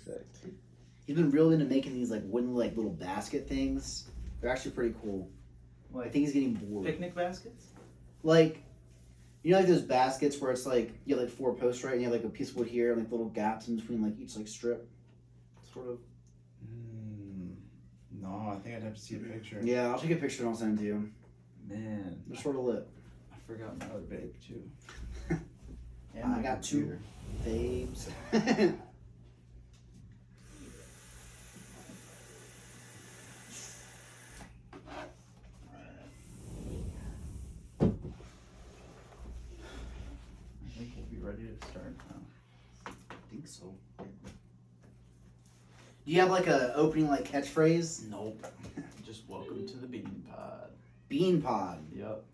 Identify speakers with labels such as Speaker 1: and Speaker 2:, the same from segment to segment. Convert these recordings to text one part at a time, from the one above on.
Speaker 1: Perfect.
Speaker 2: He's been really into making these like wooden like little basket things. They're actually pretty cool.
Speaker 1: Like
Speaker 2: I think he's getting bored.
Speaker 1: picnic baskets?
Speaker 2: Like, you know, like those baskets where it's like you have like 4 posts, right? And you have like a piece of wood here and like little gaps in between like each like strip, sort of.
Speaker 1: No, I think I'd have to see a picture.
Speaker 2: Yeah, I'll take a picture and I'll send it to you.
Speaker 1: Man,
Speaker 2: They're sort of lit.
Speaker 1: I forgot my other babe too.
Speaker 2: I got 2 babes.
Speaker 1: I think we'll be ready to start now.
Speaker 2: I think so. Do you have like a opening like catchphrase?
Speaker 1: Nope. Just welcome to the Bean Pod.
Speaker 2: Bean Pod.
Speaker 1: Yep.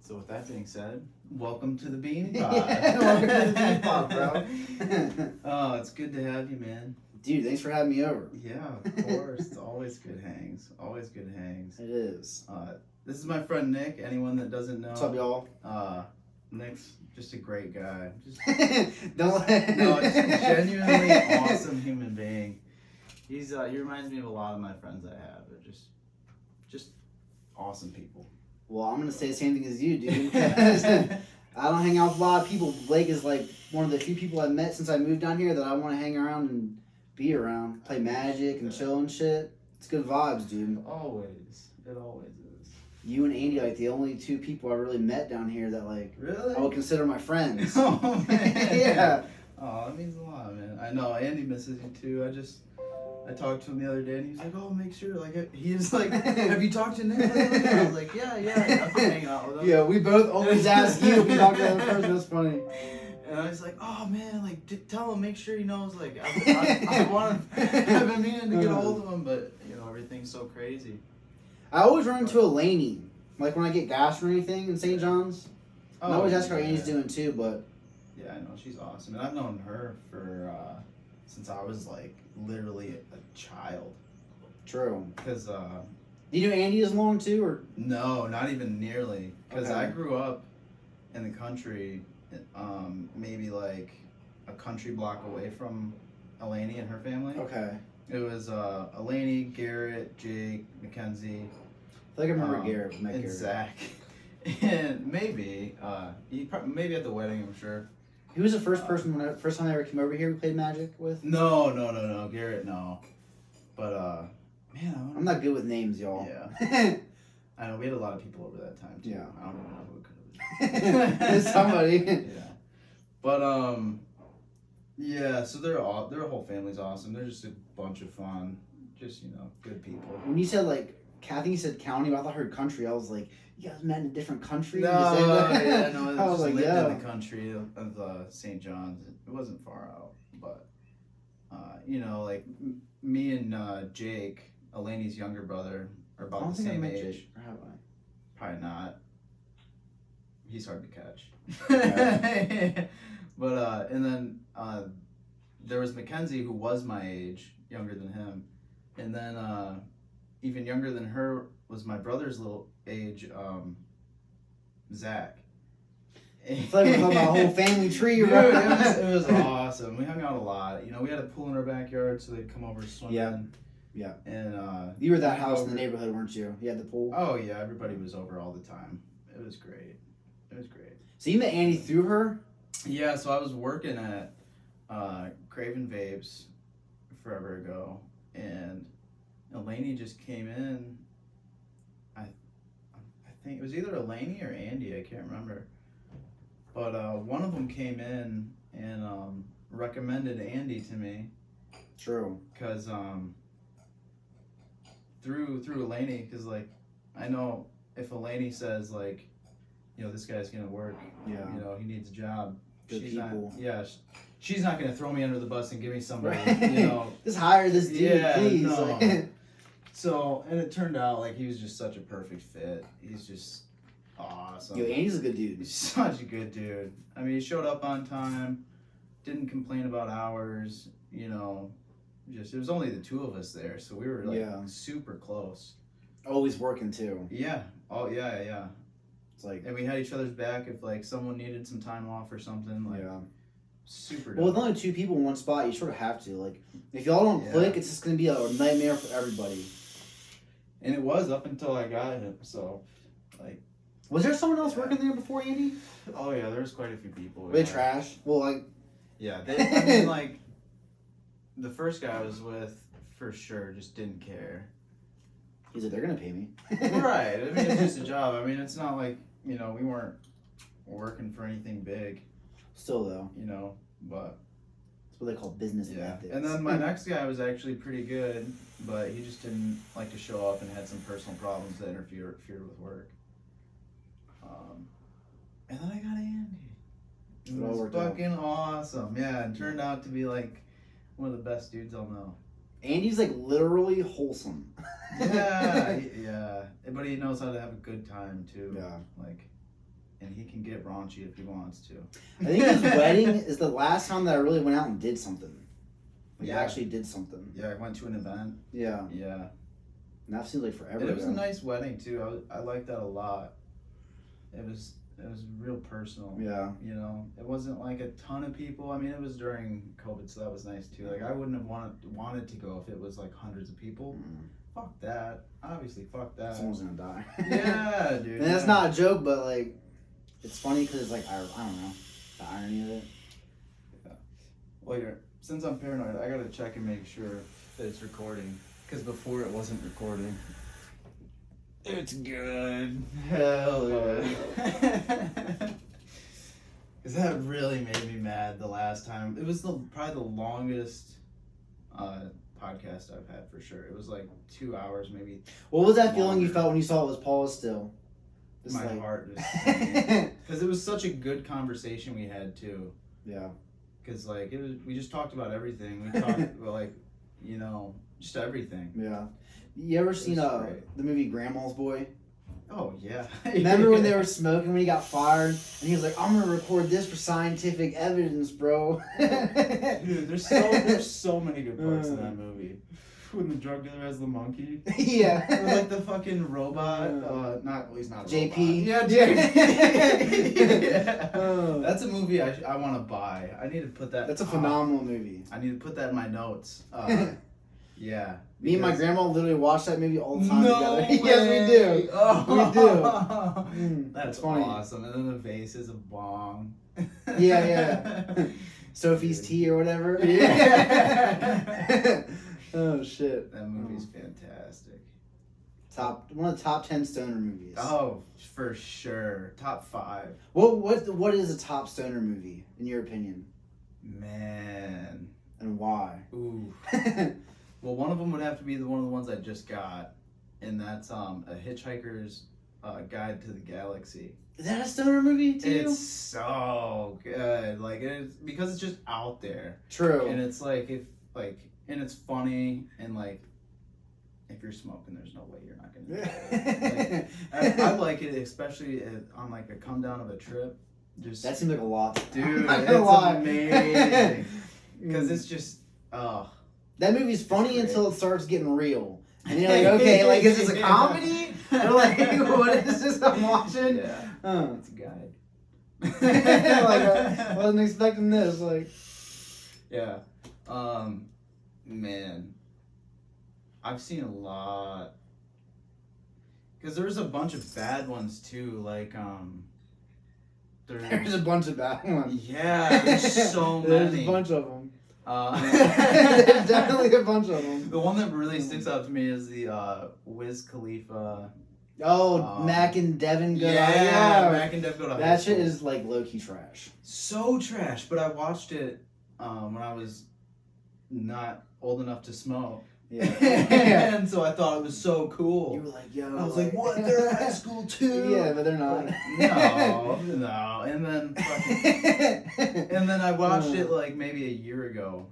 Speaker 1: So with that being said, welcome to the Bean Pod.
Speaker 2: Welcome to the Bean Pod, bro.
Speaker 1: Oh, it's good to have you, man.
Speaker 2: Dude, thanks for having me over.
Speaker 1: Yeah, of course. It's always good hangs. Always good hangs.
Speaker 2: It is.
Speaker 1: This is my friend Nick. Anyone that doesn't know,
Speaker 2: What's up, y'all?
Speaker 1: Nick's just a great guy. Just
Speaker 2: Don't
Speaker 1: no, just a genuinely awesome human being. He's he reminds me of a lot of my friends I have. They're just awesome people.
Speaker 2: Well, I'm gonna say the same thing as you, dude. Because I don't hang out with a lot of people. Blake is like one of the few people I've met since I moved down here that I want to hang around and be around, play Magic and chill and shit. It's good vibes, dude.
Speaker 1: Always, it always is.
Speaker 2: You and Andy, like the only 2 people I really met down here that like
Speaker 1: Really?
Speaker 2: I would consider my friends.
Speaker 1: Oh man.
Speaker 2: Yeah.
Speaker 1: Oh, that means a lot, man. I know Andy misses you too. I talked to him the other day and he was like, "Oh, make sure." Like he was like, "Have you talked to Nick?" I was like, "Yeah." I've been hanging out with him.
Speaker 2: Yeah, we both always ask you if we talk to the other person. That's funny.
Speaker 1: And I was like, "Oh man, like tell him, make sure he knows." Like I've been meaning to get a hold of him, but you know everything's so crazy.
Speaker 2: I always run into Elaney, like when I get gas or anything in St. John's. And I always ask her how Andy's doing too, but
Speaker 1: yeah, I know she's awesome, and I've known her for since I was like literally a child.
Speaker 2: true.
Speaker 1: Because
Speaker 2: Do you know Andy as long too, or
Speaker 1: no, not even nearly. Because
Speaker 2: Okay.
Speaker 1: I grew up in the country, maybe like a country block away from Elaney and her family.
Speaker 2: okay?
Speaker 1: It was Elaney, Garrett, Jake, Mackenzie.
Speaker 2: I think I remember Garrett. Met
Speaker 1: and
Speaker 2: Garrett.
Speaker 1: Zach, and maybe maybe at the wedding, I'm sure.
Speaker 2: He was the first person first time I ever came over here. We played Magic with.
Speaker 1: No, Garrett, no. But man,
Speaker 2: I'm not good with names, y'all.
Speaker 1: Yeah. I know we had a lot of people over that time too.
Speaker 2: Yeah.
Speaker 1: I don't even know who it could have been.
Speaker 2: It's somebody.
Speaker 1: Yeah, but yeah. So their whole family's awesome. They're just a bunch of fun. Just good people.
Speaker 2: When you said like, I think you said county, but I thought I heard country. I was like, you guys met in a different country.
Speaker 1: No,
Speaker 2: You said that?
Speaker 1: yeah, no, it
Speaker 2: I was
Speaker 1: just
Speaker 2: like,
Speaker 1: lived
Speaker 2: yeah.
Speaker 1: in the country of St. John's. It wasn't far out, but like me and Jake, Elaney's younger brother, are
Speaker 2: I
Speaker 1: about
Speaker 2: don't
Speaker 1: the
Speaker 2: think I
Speaker 1: same
Speaker 2: met
Speaker 1: age.
Speaker 2: Jake, or have I?
Speaker 1: Probably not. He's hard to catch.
Speaker 2: Yeah.
Speaker 1: But and then there was Mackenzie, who was my age, younger than him, and then even younger than her was my brother's little age, Zach.
Speaker 2: It's like we're talking about a whole family tree,
Speaker 1: Dude,
Speaker 2: right?
Speaker 1: it was awesome. We hung out a lot. We had a pool in our backyard, so they'd come over swimming.
Speaker 2: Yeah. Yeah.
Speaker 1: And
Speaker 2: You were that
Speaker 1: we'd
Speaker 2: house
Speaker 1: go
Speaker 2: in the
Speaker 1: over-
Speaker 2: neighborhood, weren't you? You had the pool.
Speaker 1: Oh yeah, everybody was over all the time. It was great.
Speaker 2: So you met Andy through her?
Speaker 1: Yeah, so I was working at Craven Vapes forever ago, and Elaney just came in. I think it was either Elaney or Andy. I can't remember. But one of them came in and recommended Andy to me
Speaker 2: True.
Speaker 1: because through Elaney, because like I know if Elaney says like, this guy's gonna work.
Speaker 2: Yeah.
Speaker 1: He needs a job.
Speaker 2: Good
Speaker 1: she's
Speaker 2: people.
Speaker 1: Not. Yeah. She's not gonna throw me under the bus and give me somebody.
Speaker 2: Right. Just hire this dude,
Speaker 1: Yeah,
Speaker 2: please.
Speaker 1: no.
Speaker 2: Like,
Speaker 1: So, and it turned out like he was just such a perfect fit. He's just awesome.
Speaker 2: yo, Andy's a good dude.
Speaker 1: He's such a good dude. I mean, he showed up on time, didn't complain about hours. Just it was only the 2 of us there, so we were like
Speaker 2: Yeah.
Speaker 1: super close.
Speaker 2: Always working too.
Speaker 1: Yeah. Oh yeah.
Speaker 2: It's like,
Speaker 1: And we had each other's back if like someone needed some time off or something. Like,
Speaker 2: yeah.
Speaker 1: super
Speaker 2: Well, with
Speaker 1: dope.
Speaker 2: only 2 people in one spot, you sort of have to. Like, if y'all don't
Speaker 1: Yeah.
Speaker 2: click, it's just gonna be a nightmare for everybody.
Speaker 1: And it was up until I got him. So, like,
Speaker 2: Was there someone else
Speaker 1: Yeah.
Speaker 2: working there before Andy?
Speaker 1: oh yeah, there's quite a few people.
Speaker 2: Were they
Speaker 1: yeah.
Speaker 2: trash? Well, like,
Speaker 1: Yeah, I mean, like, the first guy I was with, for sure, just didn't care.
Speaker 2: he's like, they're gonna pay me.
Speaker 1: Right. I mean, it's just a job. I mean, it's not like, we weren't working for anything big,
Speaker 2: Still though,
Speaker 1: but
Speaker 2: that's what they call business
Speaker 1: yeah.
Speaker 2: methods.
Speaker 1: And then my next guy was actually pretty good, but he just didn't like to show up and had some personal problems that interfered with work. And then I got Andy. It
Speaker 2: It all
Speaker 1: was
Speaker 2: worked out.
Speaker 1: fucking awesome. Yeah, and turned out to be like one of the best dudes I'll know.
Speaker 2: Andy's like literally wholesome.
Speaker 1: Yeah, yeah. But he knows how to have a good time too.
Speaker 2: Yeah.
Speaker 1: Like, and he can get raunchy if he wants to.
Speaker 2: I think his wedding is the last time that I really went out and did something. Like,
Speaker 1: Yeah.
Speaker 2: actually did something.
Speaker 1: Yeah, I went to an event.
Speaker 2: Yeah.
Speaker 1: Yeah.
Speaker 2: And that seems like forever
Speaker 1: It was a
Speaker 2: ago.
Speaker 1: nice wedding too. I liked that a lot. It was real personal.
Speaker 2: Yeah.
Speaker 1: It wasn't like a ton of people. I mean, it was during COVID, so that was nice too. Like, I wouldn't have wanted to go if it was like hundreds of people. Fuck that. Obviously, fuck that.
Speaker 2: Someone's gonna die.
Speaker 1: Yeah, dude.
Speaker 2: And that's
Speaker 1: yeah.
Speaker 2: not a joke, but like, it's funny because it's like, I don't know, the irony of it.
Speaker 1: Well, since I'm paranoid, I gotta check and make sure that it's recording. Because before it wasn't recording. It's good. Hell yeah. Because that really made me mad the last time. It was probably the longest podcast I've had for sure. It was like 2 hours, maybe.
Speaker 2: What was that feeling you
Speaker 1: Longer.
Speaker 2: felt when you saw it was Paula still? Just
Speaker 1: My
Speaker 2: like,
Speaker 1: heart just. Because it was such a good conversation we had too.
Speaker 2: yeah.
Speaker 1: Because like we just talked about everything. We talked about like, just everything.
Speaker 2: Yeah. You ever seen
Speaker 1: was great.
Speaker 2: the movie Grandma's Boy?
Speaker 1: Oh yeah.
Speaker 2: Remember when they were smoking when he got fired and he was like, "I'm gonna record this for scientific evidence, bro."
Speaker 1: Dude, there's so many good parts in that movie. When the drug dealer has the monkey.
Speaker 2: Yeah.
Speaker 1: Or like the fucking robot. He's not a
Speaker 2: JP.
Speaker 1: robot. Yeah, JP. Yeah. That's a movie I want to buy. I need to put that.
Speaker 2: That's a phenomenal movie.
Speaker 1: I need to put that in my notes. Yeah.
Speaker 2: Me and my
Speaker 1: because-
Speaker 2: grandma literally watch that movie all the time
Speaker 1: No
Speaker 2: together.
Speaker 1: way.
Speaker 2: Yes, we do.
Speaker 1: Oh.
Speaker 2: We do.
Speaker 1: That's
Speaker 2: funny.
Speaker 1: awesome. And then the vase is a bong.
Speaker 2: Yeah. Sophie's tea or whatever.
Speaker 1: Yeah.
Speaker 2: Oh shit.
Speaker 1: That movie's fantastic.
Speaker 2: One of the top 10 stoner movies.
Speaker 1: Oh, for sure. Top 5.
Speaker 2: What is a top stoner movie in your opinion,
Speaker 1: Man.
Speaker 2: and why?
Speaker 1: Ooh. Well, one of them would have to be one of the ones I just got, and that's A Hitchhiker's Guide to the Galaxy.
Speaker 2: Is that a stoner movie too?
Speaker 1: It's so good. Like, it's because it's just out there.
Speaker 2: True.
Speaker 1: And it's and it's funny, and like, if you're smoking, there's no way you're not gonna. I like it, especially on like a come down of a trip. Just
Speaker 2: That seems like a lot.
Speaker 1: dude,
Speaker 2: I'm not
Speaker 1: it's
Speaker 2: gonna lie.
Speaker 1: amazing because it's just
Speaker 2: That movie's funny
Speaker 1: great.
Speaker 2: until it starts getting real. And you're like, okay, like, is this a comedy? Or like, what is this I'm watching?
Speaker 1: Yeah,
Speaker 2: Oh.
Speaker 1: it's a guide.
Speaker 2: I wasn't expecting this. Like,
Speaker 1: Yeah, man, I've seen a lot. Because there's a bunch of bad ones too, like
Speaker 2: there's a bunch of bad ones.
Speaker 1: Yeah, there's so
Speaker 2: There's
Speaker 1: many.
Speaker 2: a bunch of them.
Speaker 1: There's
Speaker 2: There's definitely a bunch of them.
Speaker 1: The one that really sticks out to me is the Wiz Khalifa.
Speaker 2: Oh, Mac and Devin go.
Speaker 1: Yeah, Mac and Dev go to high
Speaker 2: That shit
Speaker 1: school.
Speaker 2: is like low key trash.
Speaker 1: So trash, but I watched it when I was not old enough to smoke.
Speaker 2: Yeah.
Speaker 1: And so I thought it was so cool.
Speaker 2: You were like, yo.
Speaker 1: I was like, what? They're in high school too?
Speaker 2: Yeah, but they're not.
Speaker 1: No. And then I watched it like maybe a year ago.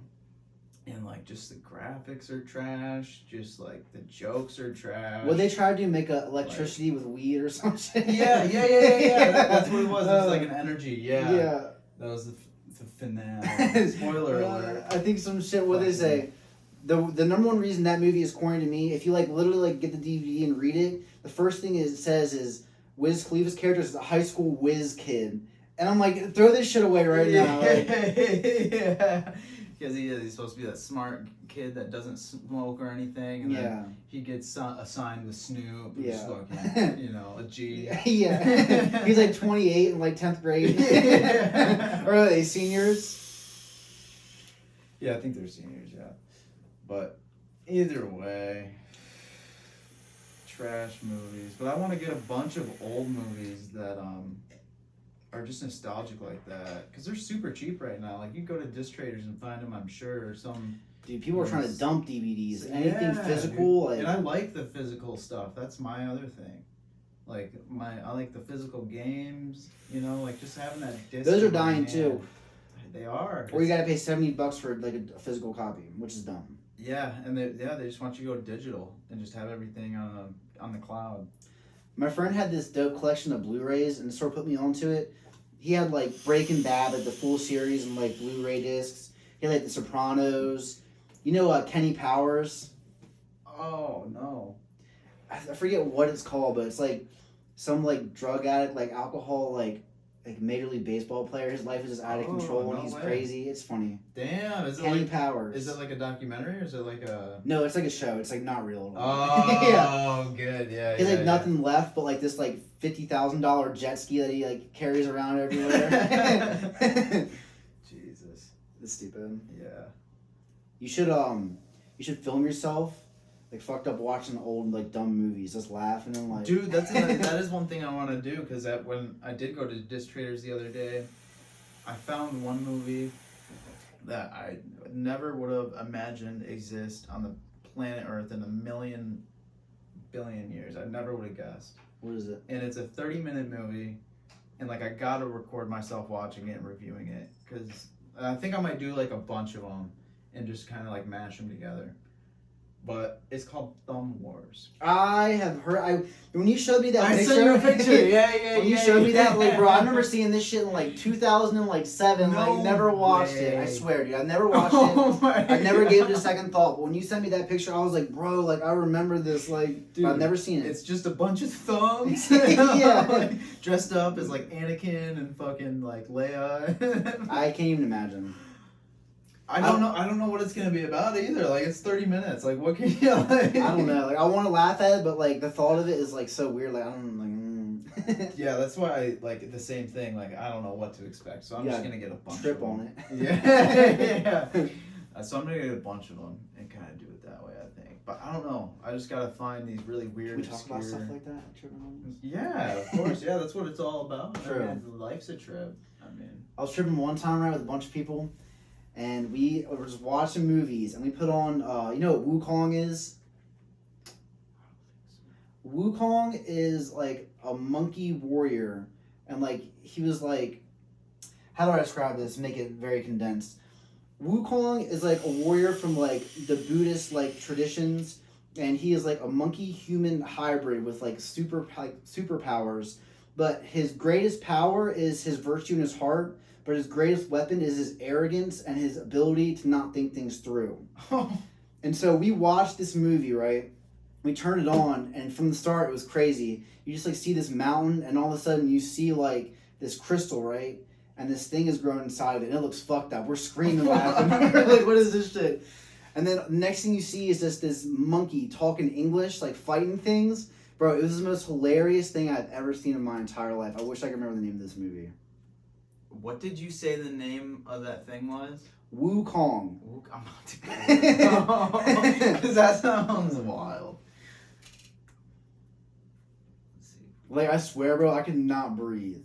Speaker 1: And like just the graphics are trash, just like the jokes are trash.
Speaker 2: Would they try to make a electricity with weed or something?
Speaker 1: Yeah. That's what it was. It was like an energy. Yeah.
Speaker 2: Yeah.
Speaker 1: That was the finale. Spoiler alert.
Speaker 2: I think some shit. What they say? The number one reason that movie is corny to me, if you like literally like get the DVD and read it, the first thing it says is Wiz Khalifa's character is a high school whiz kid, And I'm like, throw this shit away right now. Like,
Speaker 1: Yeah. Because he's supposed to be that smart kid that doesn't smoke or anything. And then he gets assigned with Snoop. And just fucking, you know, a G.
Speaker 2: Yeah. He's like 28 in like 10th grade. Or are they seniors?
Speaker 1: Yeah, I think they're seniors, yeah. But either way, trash movies. But I want to get a bunch of old movies that are just nostalgic like that, because they're super cheap right now. Like, you go to Disc Traders and find them, I'm sure, or some.
Speaker 2: Dude, people are trying to dump DVDs. Anything physical,
Speaker 1: dude. And I like the physical stuff. That's my other thing. Like, I like the physical games. You know, like just having that disc.
Speaker 2: Those are dying too.
Speaker 1: They are.
Speaker 2: Or you gotta pay $70 for like a physical copy, which is dumb.
Speaker 1: Yeah, and they just want you to go digital and just have everything on the cloud.
Speaker 2: My friend had this dope collection of Blu-rays, and the store put me onto it. He had like Breaking Bad, like the full series, and like Blu-ray discs. He had like The Sopranos. You know Kenny Powers?
Speaker 1: Oh no,
Speaker 2: I forget what it's called, but it's like some like drug addict, like alcohol, like Major League Baseball player. His life is just out of control, and he's crazy. It's funny.
Speaker 1: Damn, is it
Speaker 2: Kenny
Speaker 1: like
Speaker 2: Powers?
Speaker 1: Is it like a documentary or is it like a?
Speaker 2: No, it's like a show. It's like not real.
Speaker 1: Oh,
Speaker 2: yeah.
Speaker 1: Good. Yeah.
Speaker 2: He has like nothing left but like this like $50,000 jet ski that he like carries around everywhere.
Speaker 1: Jesus.
Speaker 2: It's stupid.
Speaker 1: Yeah.
Speaker 2: You should film yourself like fucked up watching old like dumb movies, just laughing and like.
Speaker 1: Dude, that is one thing I want to do, because when I did go to Disc Traders the other day, I found one movie that I never would have imagined exist on the planet Earth in a million billion years. I never would have guessed.
Speaker 2: What is it?
Speaker 1: And it's a 30-minute movie, and like I gotta record myself watching it and reviewing it, because I think I might do like a bunch of them and just kind of like mash them together. But it's called Thumb Wars.
Speaker 2: I have heard. When you showed me that picture,
Speaker 1: I sent you a picture. Yeah.
Speaker 2: When you showed me that, like, bro, I remember seeing this shit in like 2007.
Speaker 1: No
Speaker 2: like, never watched
Speaker 1: way.
Speaker 2: it. I swear, dude, I never watched it. I never gave it a second thought. But when you sent me that picture, I was like, bro, like, I remember this. Like, dude, I've never seen it.
Speaker 1: It's just a bunch of thumbs.
Speaker 2: Yeah.
Speaker 1: Like, dressed up as like Anakin and fucking like Leia.
Speaker 2: I can't even imagine.
Speaker 1: I don't know what it's gonna be about either. Like, it's 30 minutes. Like, what can you like?
Speaker 2: I don't know. Like, I want to laugh at it, but like the thought of it is like so weird. Like, I don't like.
Speaker 1: Yeah, that's why I like the same thing. Like, I don't know what to expect, so I'm just gonna get a bunch.
Speaker 2: Trip
Speaker 1: of them.
Speaker 2: on it.
Speaker 1: Yeah. So I'm gonna get a bunch of them and kind of do it that way, I think. But I don't know. I just gotta find these really weird.
Speaker 2: Can we talk about stuff like that? Tripping on this?
Speaker 1: Yeah, of course. Yeah, that's what it's all about.
Speaker 2: True.
Speaker 1: I mean, life's a trip. I mean,
Speaker 2: I was tripping one time right with a bunch of people, and we were just watching movies, and we put on, you know what Wukong is? Wukong is like a monkey warrior, and like he was like, how do I describe this? Make it very condensed. Wukong is like a warrior from like the Buddhist like traditions, and he is like a monkey human hybrid with like superpowers. But his greatest power is his virtue in his heart. But his greatest weapon is his arrogance and his ability to not think things through. And so we watched this movie, right? We turned it on, and from the start, it was crazy. You just like see this mountain, and all of a sudden you see like this crystal, right? And this thing is growing inside of it, and it looks fucked up. We're screaming, laughing. We're like, what is this shit? And then next thing you see is just this monkey talking English, like fighting things. Bro, it was the most hilarious thing I've ever seen in my entire life. I wish I could remember the name of this movie.
Speaker 1: what did you say the name of that thing was?
Speaker 2: Wukong.
Speaker 1: I'm about to go. Because that sounds wild. Let's see.
Speaker 2: Like, I swear, bro, I could not breathe.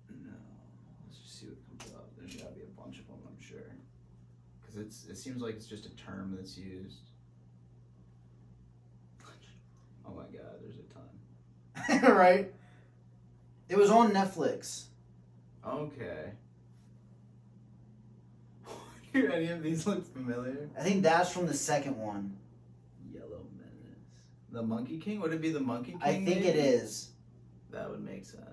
Speaker 1: No. Let's just see what comes up. There's gotta be a bunch of them, I'm sure. Because it seems like it's just a term that's used. Oh my god, there's a ton.
Speaker 2: Right? It was on Netflix.
Speaker 1: Okay. Do any of these look familiar?
Speaker 2: I think that's from the second one.
Speaker 1: Yellow Menace. The Monkey King? Would it be the Monkey King?
Speaker 2: I think
Speaker 1: maybe?
Speaker 2: it is.
Speaker 1: That would make sense.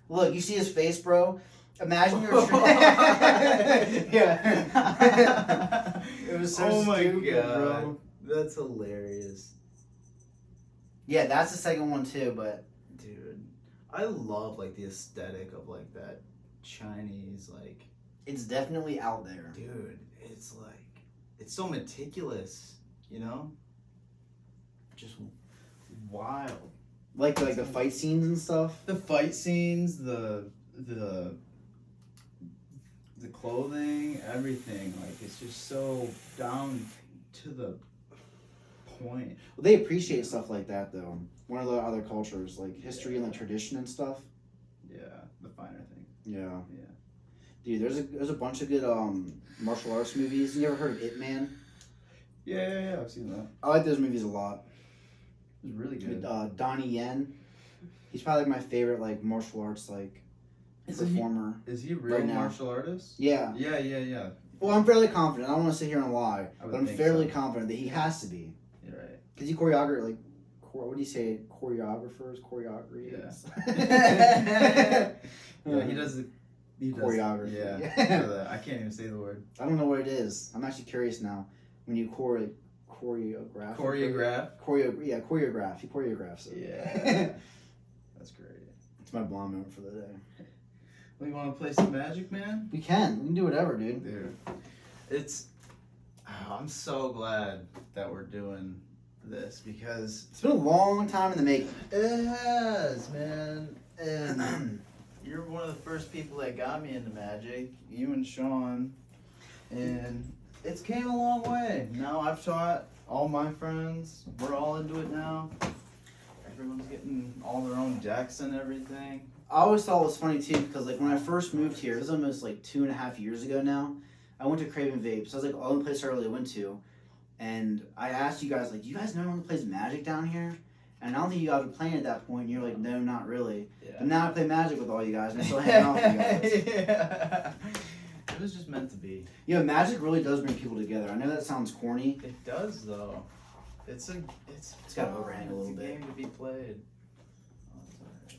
Speaker 2: Look, you see his face, bro? Imagine you're... Yeah. It was so
Speaker 1: Oh my
Speaker 2: stupid,
Speaker 1: God.
Speaker 2: bro.
Speaker 1: That's hilarious.
Speaker 2: Yeah, that's the second one too, but
Speaker 1: Dude, I love like the aesthetic of like that Chinese like
Speaker 2: it's definitely out there.
Speaker 1: dude, it's like it's so meticulous, you know? Just wild.
Speaker 2: Like the fight scenes and stuff.
Speaker 1: The fight scenes, the clothing, everything, like it's just so down to the point.
Speaker 2: Well, they appreciate stuff like that though. One of the other cultures, like history and like tradition and stuff.
Speaker 1: Yeah, the finer thing.
Speaker 2: Yeah.
Speaker 1: Yeah.
Speaker 2: Dude, there's a bunch of good martial arts movies. You ever heard of Ip Man?
Speaker 1: Yeah, I've seen that.
Speaker 2: I like those movies a lot.
Speaker 1: It was really good.
Speaker 2: With Donnie Yen. He's probably like my favorite like martial arts like performer.
Speaker 1: Is he a real
Speaker 2: right now.
Speaker 1: martial artist?
Speaker 2: Yeah.
Speaker 1: Yeah.
Speaker 2: Well, I'm fairly confident. I don't want to sit here and lie,
Speaker 1: I would
Speaker 2: but I'm
Speaker 1: think
Speaker 2: fairly
Speaker 1: so.
Speaker 2: confident that he has to be.
Speaker 1: You're right.
Speaker 2: Because he choreographed like, what do you say? Choreographers, choreography.
Speaker 1: Yeah. Yeah, he does.
Speaker 2: Choreography.
Speaker 1: Yeah. I can't even say the word.
Speaker 2: I don't know what it is. I'm actually curious now. When you choreograph. Choreograph. He choreographs it.
Speaker 1: Yeah. That's great.
Speaker 2: It's my blonde moment for the day.
Speaker 1: Well, you want to play some Magic, man?
Speaker 2: We can do whatever, dude.
Speaker 1: Dude, I'm so glad that we're doing this because
Speaker 2: It's been a long time in the making.
Speaker 1: it has, man. And you're one of the first people that got me into Magic, you and Sean, and it's came a long way. Now I've taught all my friends. We're all into it now. Everyone's getting all their own decks and everything.
Speaker 2: I always thought it was funny too because like when I first moved here, this is almost like 2.5 years ago now. I went to Craven Vapes. That was like the only place I really went to, and I asked you guys like, "Do you guys know anyone who plays Magic down here?" And I don't think you guys were playing at that point. And you're like, "No, not really."
Speaker 1: Yeah.
Speaker 2: But now I play Magic with all you guys, and I still hang out with you guys.
Speaker 1: Yeah. It was just meant to be.
Speaker 2: You know, Magic really does bring people together. I know that sounds corny.
Speaker 1: It does though. It's
Speaker 2: got to overhang a little
Speaker 1: it's
Speaker 2: bit.
Speaker 1: game to be played. Oh, it's alright,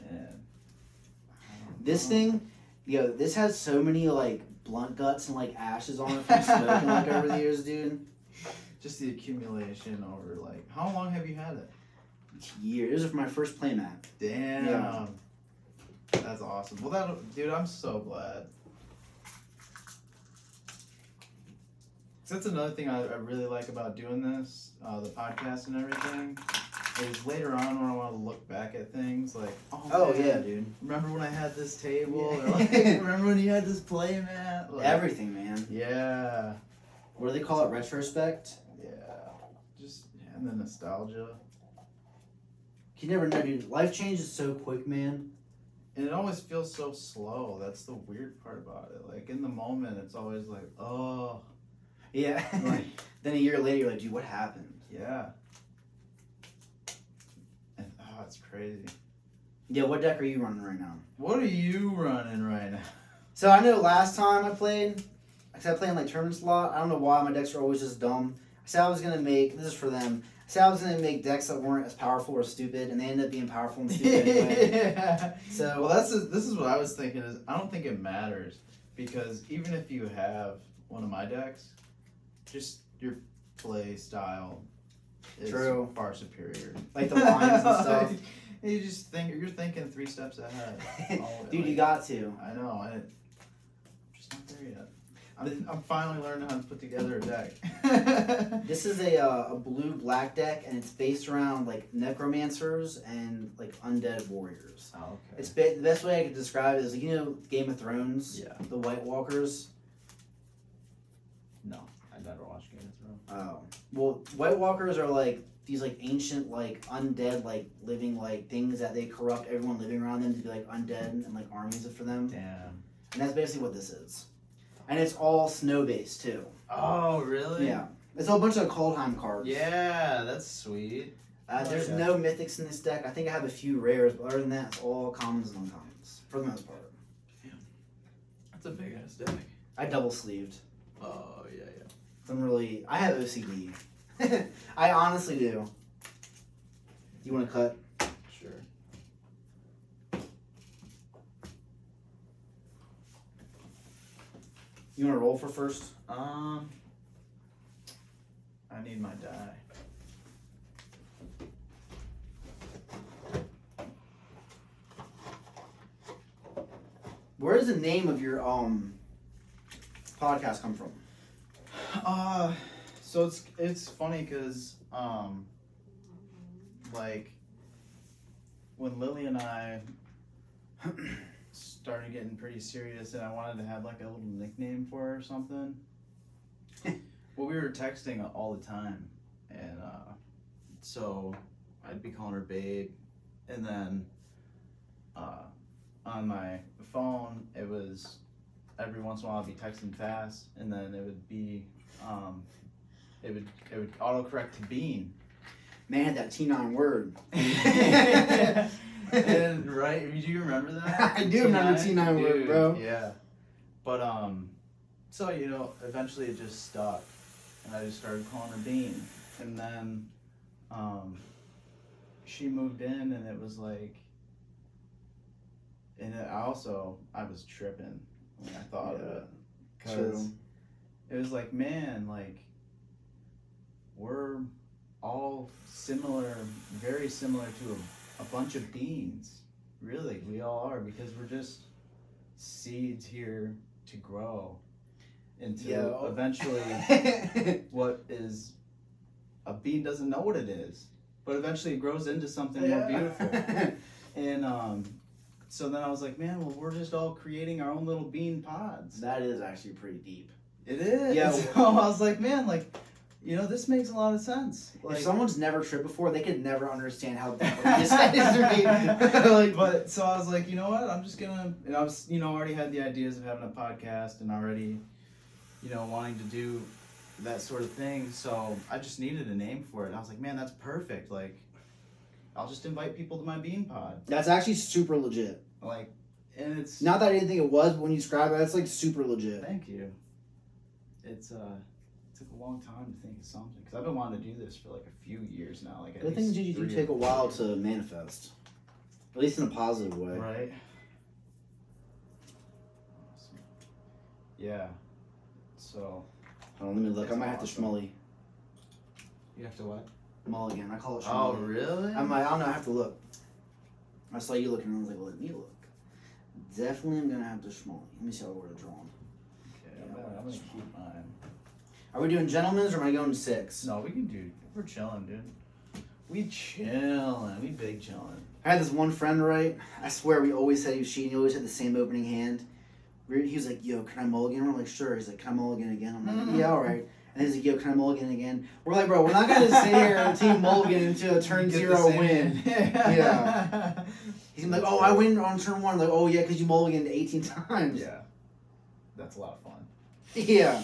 Speaker 1: yeah. Man. I don't
Speaker 2: This
Speaker 1: know.
Speaker 2: thing, this has so many like blunt guts and like ashes on it from smoking like over the years, dude.
Speaker 1: Just the accumulation over like how long have you had it?
Speaker 2: Years. This is my first playmat.
Speaker 1: Damn.
Speaker 2: Yeah.
Speaker 1: That's awesome. Well, dude, I'm so glad. That's another thing I really like about doing this, the podcast and everything, is later on when I want to look back at things like,
Speaker 2: Oh
Speaker 1: man,
Speaker 2: yeah, dude.
Speaker 1: remember when I had this table?
Speaker 2: Yeah.
Speaker 1: Or like, remember when you had this playmat? Like,
Speaker 2: Everything, man.
Speaker 1: Yeah.
Speaker 2: What do they call it? Retrospect?
Speaker 1: Yeah. Just, and the nostalgia.
Speaker 2: You never know, dude. Life changes so quick, man.
Speaker 1: And it always feels so slow. That's the weird part about it. Like, in the moment, it's always like, oh.
Speaker 2: Yeah.
Speaker 1: Like,
Speaker 2: Then a year later, you're like, dude, what happened?
Speaker 1: yeah. And, oh, it's crazy.
Speaker 2: Yeah, what deck are you running right now?
Speaker 1: What are you running right now?
Speaker 2: So I know last time I played, I played in like tournaments a lot. I don't know why my decks are always just dumb. I said I was gonna make this is for them. I said I was gonna make decks that weren't as powerful or stupid, and they ended up being powerful and stupid anyway.
Speaker 1: Yeah.
Speaker 2: So
Speaker 1: Well, this is what I was thinking is I don't think it matters because even if you have one of my decks, just your play style is
Speaker 2: True.
Speaker 1: far superior.
Speaker 2: like the lines and stuff.
Speaker 1: You just you're thinking 3 steps ahead.
Speaker 2: Dude, you got to.
Speaker 1: I know. I'm just not there yet. I'm finally learning how to put together a deck.
Speaker 2: This is a blue-black deck, and it's based around like necromancers and like undead warriors.
Speaker 1: Oh, okay.
Speaker 2: It's the best way I could describe it is like, you know, Game of Thrones.
Speaker 1: Yeah.
Speaker 2: The White Walkers.
Speaker 1: No, I never watched Game of Thrones.
Speaker 2: Oh. Well, White Walkers are like these like ancient like undead like living like things that they corrupt everyone living around them to be like undead and like armies for them.
Speaker 1: Damn.
Speaker 2: And that's basically what this is. And it's all snow based too.
Speaker 1: Oh, really?
Speaker 2: Yeah. It's a bunch of Kaldheim cards.
Speaker 1: Yeah, that's sweet.
Speaker 2: There's
Speaker 1: Okay.
Speaker 2: no mythics in this deck. I think I have a few rares, but other than that, it's all commons and uncommons for the most part.
Speaker 1: That's a big ass deck.
Speaker 2: I double sleeved.
Speaker 1: Oh, yeah.
Speaker 2: I have OCD. I honestly do. You want to cut?
Speaker 1: Sure.
Speaker 2: You want to roll for first?
Speaker 1: I need my die.
Speaker 2: Where does the name of your podcast come from?
Speaker 1: So it's funny because like when Lily and I started getting pretty serious and I wanted to have like a little nickname for her or something. Well, we were texting all the time, and so I'd be calling her babe, and then on my phone it was every once in a while I'd be texting fast, and then it would be it would autocorrect to Bean.
Speaker 2: Man had that T9 word.
Speaker 1: And right, do you remember that?
Speaker 2: I do remember T9 word,
Speaker 1: Dude,
Speaker 2: bro.
Speaker 1: Yeah, but so you know, eventually it just stuck, and I just started calling her Bean, and then she moved in, and it was like, and I was tripping when I thought of it, because it was like, man, like we're all similar, very similar to a bunch of beans. Really, we all are, because we're just seeds here to grow into eventually what is a bean doesn't know what it is, but eventually it grows into something more beautiful. And so then I was like, man, well, we're just all creating our own little bean pods.
Speaker 2: That is actually pretty deep.
Speaker 1: It is.
Speaker 2: Yeah.
Speaker 1: So I was like, man, like, you know, this makes a lot of sense. Like,
Speaker 2: if someone's never tripped before, they could never understand how deep this is to me. Like,
Speaker 1: but so I was like, you know what? I'm just gonna. And I was, you know, already had the ideas of having a podcast and already, you know, wanting to do that sort of thing. So I just needed a name for it. And I was like, man, that's perfect. Like, I'll just invite people to my bean pod.
Speaker 2: that's actually super legit.
Speaker 1: Like, and it's
Speaker 2: Not that I didn't think it was, but when you describe it, that's like super legit.
Speaker 1: Thank you. It's it took a long time to think of something, because I've been wanting to do this for like a few years now. Like,
Speaker 2: Good things you do take a while to manifest, at least in a positive way.
Speaker 1: Right. Awesome. Yeah. So.
Speaker 2: Hold on, let me look. I might have to
Speaker 1: Awesome.
Speaker 2: schmully.
Speaker 1: You have to what?
Speaker 2: Mulligan. I call it
Speaker 1: Oh,
Speaker 2: schmully.
Speaker 1: really?
Speaker 2: I don't know. I have to look. I saw you looking, and I was like, well, let me look. Definitely, I'm gonna have to schmully. Let me see how I would have drawn.
Speaker 1: Okay, I'm gonna keep mine.
Speaker 2: Are we doing gentlemen's or am I going 6?
Speaker 1: No, we can do. We're chilling, dude. We chilling. We big chilling.
Speaker 2: I had this one friend, right? I swear we always said he was cheating. He always had the same opening hand. He was like, yo, can I mulligan? We're like, sure. He's like, can I mulligan again? I'm like, yeah, all right. And he's like, yo, can I mulligan again? We're like, bro, we're not going to sit here and team mulligan into a turn 0 win. Yeah. He's like, oh, I win on turn 1. I'm like, oh, yeah, because you mulliganed 18 times.
Speaker 1: Yeah. That's a lot of fun.
Speaker 2: Yeah.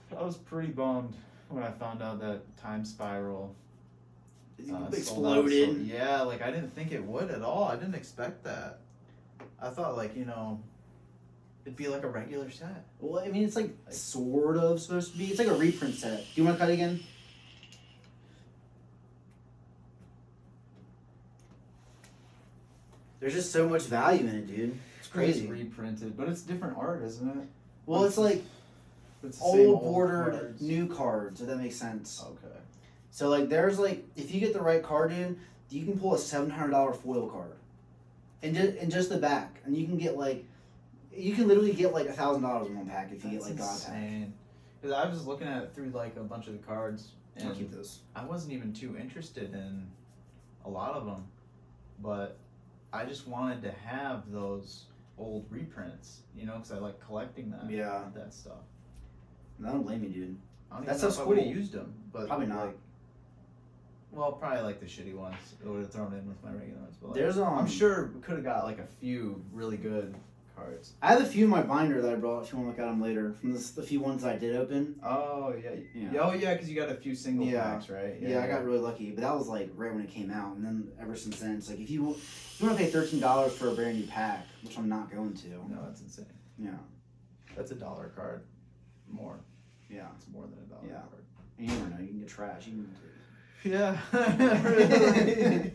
Speaker 1: And I was pretty bummed when I found out that Time Spiral
Speaker 2: Exploded.
Speaker 1: sold out. Yeah, like I didn't think it would at all. I didn't expect that. I thought, like, you know, it'd be like a regular set.
Speaker 2: Well, I mean, it's like sort of supposed to be. It's like a reprint set. Do you want to cut again? There's just so much value in it, dude. It's crazy.
Speaker 1: It's reprinted, but it's different art, isn't it?
Speaker 2: Well, it's like
Speaker 1: It's the same
Speaker 2: old bordered
Speaker 1: cards.
Speaker 2: new cards, if that makes sense.
Speaker 1: Okay.
Speaker 2: So like, there's like, if you get the right card in, you can pull a $700 foil card, and just the back, and you can get like, you can literally get like $1,000 in one pack if you get like God pack.
Speaker 1: Because I was looking at it through like a bunch of the cards,
Speaker 2: I'll
Speaker 1: and
Speaker 2: keep this.
Speaker 1: I wasn't even too interested in a lot of them, but I just wanted to have those old reprints, you know, because I like collecting that.
Speaker 2: Yeah.
Speaker 1: That stuff.
Speaker 2: I don't blame you, dude.
Speaker 1: I don't
Speaker 2: That
Speaker 1: even know if
Speaker 2: stuff's
Speaker 1: I would have
Speaker 2: cool.
Speaker 1: used them, but
Speaker 2: Probably not.
Speaker 1: Like, well, probably like the shitty ones. I would have thrown in with my regular ones. But like,
Speaker 2: There's
Speaker 1: I'm sure we could have got like a few really good cards.
Speaker 2: I have a few in my binder that I brought. If you want to look at them later, from the few ones I did open.
Speaker 1: Oh yeah.
Speaker 2: Yeah.
Speaker 1: Oh yeah, because you got a few single
Speaker 2: Yeah.
Speaker 1: packs, right?
Speaker 2: Yeah, I got really lucky, but that was like right when it came out, and then ever since then, it's like if you want to pay $13 for a brand new pack, which I'm not going to.
Speaker 1: No, that's insane.
Speaker 2: Yeah,
Speaker 1: That's $1 card. More.
Speaker 2: yeah,
Speaker 1: It's more than $1
Speaker 2: Yeah.
Speaker 1: card.
Speaker 2: and you never know, you can get trash. You can
Speaker 1: Yeah. Really.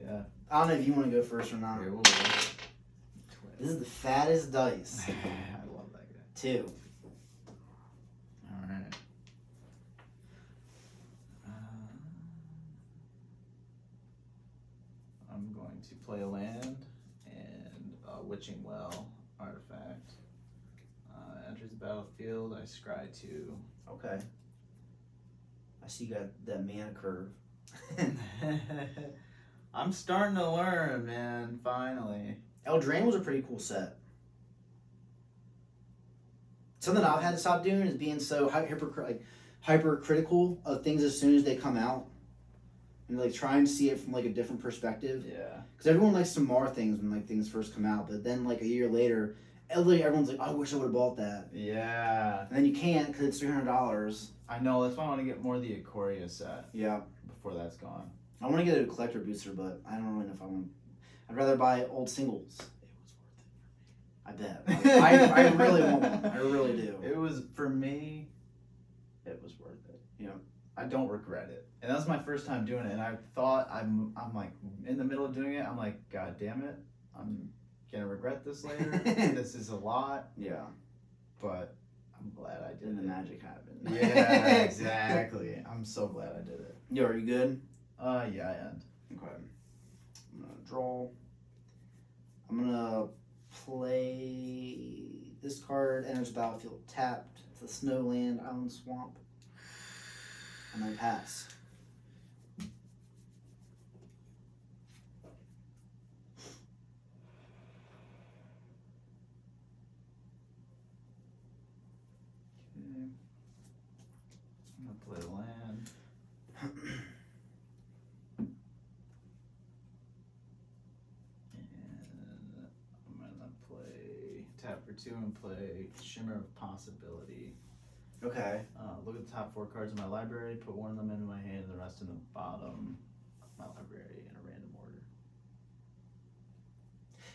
Speaker 1: Yeah.
Speaker 2: I don't know if you want to go first or not.
Speaker 3: Okay, we'll
Speaker 2: This is the fattest dice.
Speaker 3: I love that guy.
Speaker 2: 2.
Speaker 3: All right. I'm going to play a land and a Witching Well artifact. Enters the battlefield. I scry 2.
Speaker 2: Okay. I see you got that mana curve.
Speaker 3: I'm starting to learn, man. Finally.
Speaker 2: Eldraine was a pretty cool set. Something I've had to stop doing is being so hypercritical of things as soon as they come out, and like trying to see it from like a different perspective.
Speaker 3: Yeah.
Speaker 2: Because everyone likes to mar things when like things first come out, but then like a year later, everyone's like, oh, "I wish I would have bought that."
Speaker 3: Yeah.
Speaker 2: And then you can't because it's $300.
Speaker 3: I know. That's why I want to get more of the Ikoria set
Speaker 2: Yeah.
Speaker 3: before that's gone.
Speaker 2: I want to get a collector booster, but I don't really know if I want. I'd rather buy old singles. It was worth it for me. I bet. I really want one. I really do.
Speaker 3: It was, for me, it was worth it.
Speaker 2: Yeah.
Speaker 3: I don't regret it. And that was my first time doing it. And I thought, I'm like, in the middle of doing it, I'm like, God damn it. I'm going to regret this later. This is a lot.
Speaker 2: Yeah.
Speaker 3: But I'm glad I did
Speaker 2: Then the
Speaker 3: it.
Speaker 2: magic happened.
Speaker 3: Yeah, exactly. I'm so glad I did it.
Speaker 2: Yo, are you good?
Speaker 3: Yeah, I end.
Speaker 2: Okay. I'm gonna draw. I'm gonna play this card. Enters the battlefield tapped. It's a Snowland Island Swamp. And I pass.
Speaker 3: Okay. I'm gonna play land. And I'm gonna play tap for 2 and play Shimmer of Possibility.
Speaker 2: Okay.
Speaker 3: Look at the top 4 cards in my library, put one of them into my hand and the rest in the bottom of my library in a random order.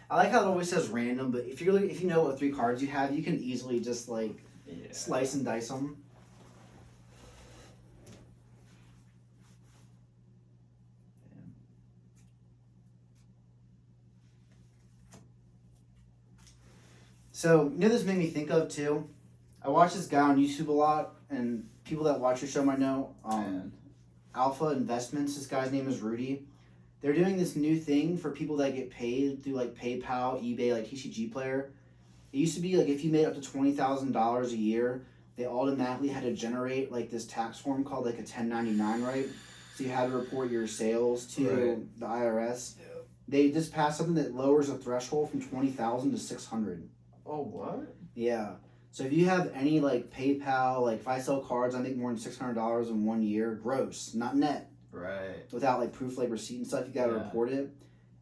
Speaker 2: I like how it always says random, but if you know what 3 cards you have, you can easily just like
Speaker 3: Yeah.
Speaker 2: slice and dice them. So, you know, this made me think of too. I watch this guy on YouTube a lot, and people that watch your show might know.
Speaker 3: And
Speaker 2: Alpha Investments. This guy's name is Rudy. They're doing this new thing for people that get paid through like PayPal, eBay, like TCG Player. It used to be like if you made up to $20,000 a year, they automatically had to generate like this tax form called like a 1099, right? So you had to report your sales to
Speaker 3: Right.
Speaker 2: the IRS.
Speaker 3: Yeah.
Speaker 2: They just passed something that lowers the threshold from 20,000 to 600.
Speaker 3: oh, what?
Speaker 2: Yeah. So if you have any like PayPal, like if I sell cards, I make more than $600 in 1 year, gross, not net,
Speaker 3: Right.
Speaker 2: without like proof, like receipt and stuff. You got to
Speaker 3: Yeah.
Speaker 2: report it.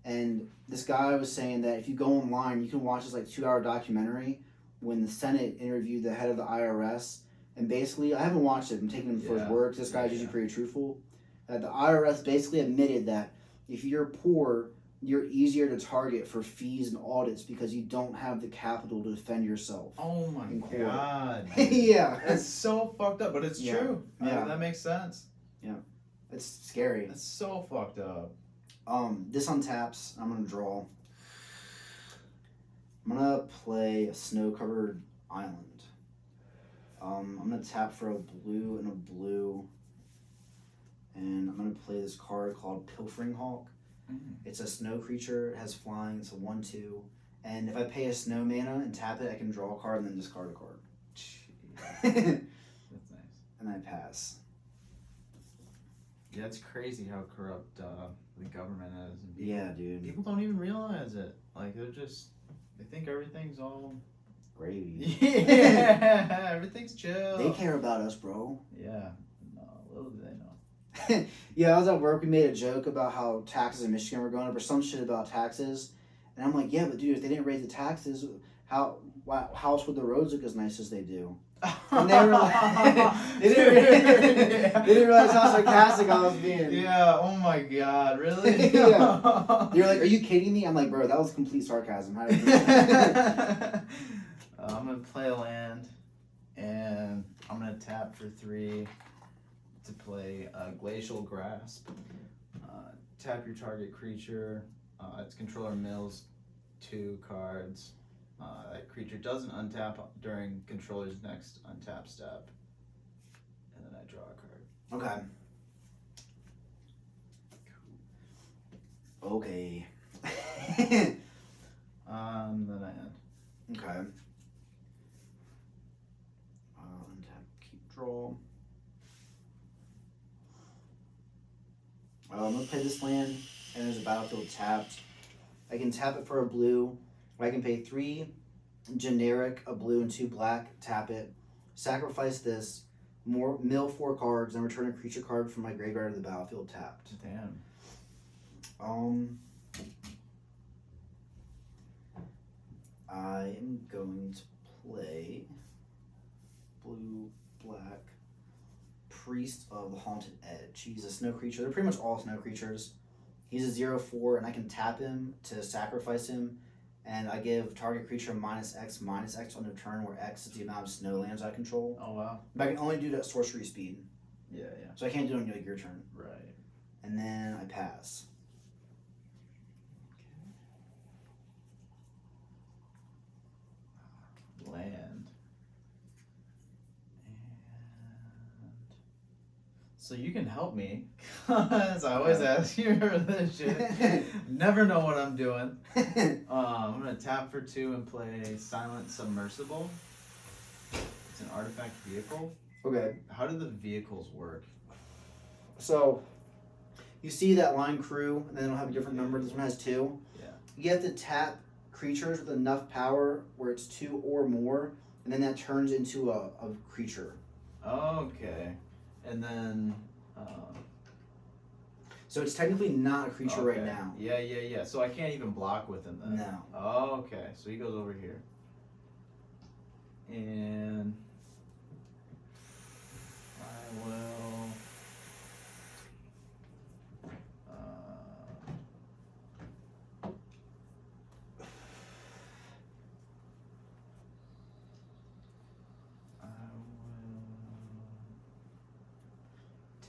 Speaker 2: And this guy was saying that if you go online, you can watch this like 2-hour documentary when the Senate interviewed the head of the IRS. And basically, I haven't watched it. I'm taking him for his
Speaker 3: Yeah.
Speaker 2: word. 'Cause this guy's
Speaker 3: Yeah.
Speaker 2: usually pretty truthful. That the IRS basically admitted that if you're poor, you're easier to target for fees and audits because you don't have the capital to defend yourself.
Speaker 3: Oh my
Speaker 2: In court.
Speaker 3: god. man.
Speaker 2: Yeah.
Speaker 3: That's so fucked up, but it's
Speaker 2: Yeah.
Speaker 3: true.
Speaker 2: Yeah.
Speaker 3: That makes sense.
Speaker 2: It's scary.
Speaker 3: That's so fucked up.
Speaker 2: This untaps. I'm gonna draw. I'm gonna play a snow-covered island. I'm gonna tap for a blue and a blue, and I'm gonna play this card called Pilfering Hawk. It's a snow creature. It has flying. It's a 1/2, and if I pay a snow mana and tap it, I can draw a card and then discard a card.
Speaker 3: Jeez.
Speaker 2: And
Speaker 3: That's nice.
Speaker 2: I pass.
Speaker 3: Yeah, it's crazy how corrupt the government is. And people,
Speaker 2: Yeah, dude.
Speaker 3: people don't even realize it. Like, they think everything's all.
Speaker 2: Gravy.
Speaker 3: Yeah, everything's chill.
Speaker 2: They care about us, bro.
Speaker 3: Yeah, no, little do they know.
Speaker 2: Yeah, I was at work. We made a joke about how taxes in Michigan were going up, or some shit about taxes. And I'm like, yeah, but dude, if they didn't raise the how else would the roads look as nice as they do? And they were like, they didn't realize how sarcastic I was being.
Speaker 3: Yeah, oh my god, really?
Speaker 2: Yeah. You're like, are you kidding me? I'm like, bro, that was complete sarcasm. How did you
Speaker 3: I'm gonna play a land, and I'm gonna tap for 3 to play Glacial Grasp. Tap your target creature, Its controller mills 2 cards. That creature doesn't untap during controller's next untap step. And then I draw a card.
Speaker 2: Okay.
Speaker 3: Then I end.
Speaker 2: Okay. Untap, keep, draw. I'm gonna play this land, and there's a battlefield tapped. I can tap it for a blue, or I can pay 3 generic, a blue and 2 black, tap it, sacrifice this, mill 4 cards, and return a creature card from my graveyard to the battlefield tapped.
Speaker 3: Damn.
Speaker 2: I am going to play blue, black, Priest of the Haunted Edge. He's a snow creature. They're pretty much all snow creatures. He's a 0/4, and I can tap him to sacrifice him, and I give target creature -X on the turn, where X is the amount of snow lands I control.
Speaker 3: Oh wow.
Speaker 2: But I can only do that sorcery speed,
Speaker 3: Yeah.
Speaker 2: so I can't do it on like your turn.
Speaker 3: Right.
Speaker 2: And then I pass.
Speaker 3: Land. And so you can help me, cause I always ask you for this shit. Never know what I'm doing. I'm gonna tap for 2 and play Silent Submersible. It's an artifact vehicle.
Speaker 2: Okay.
Speaker 3: How do the vehicles work?
Speaker 2: So, you see that line crew, and then it'll have a different number. This one has 2.
Speaker 3: Yeah.
Speaker 2: You have to tap creatures with enough power where it's 2 or more, and then that turns into a creature.
Speaker 3: Okay. And then.
Speaker 2: So it's technically not a creature right
Speaker 3: Okay.
Speaker 2: now.
Speaker 3: Yeah. So I can't even block with him then.
Speaker 2: No.
Speaker 3: Oh, okay. So he goes over here. And I will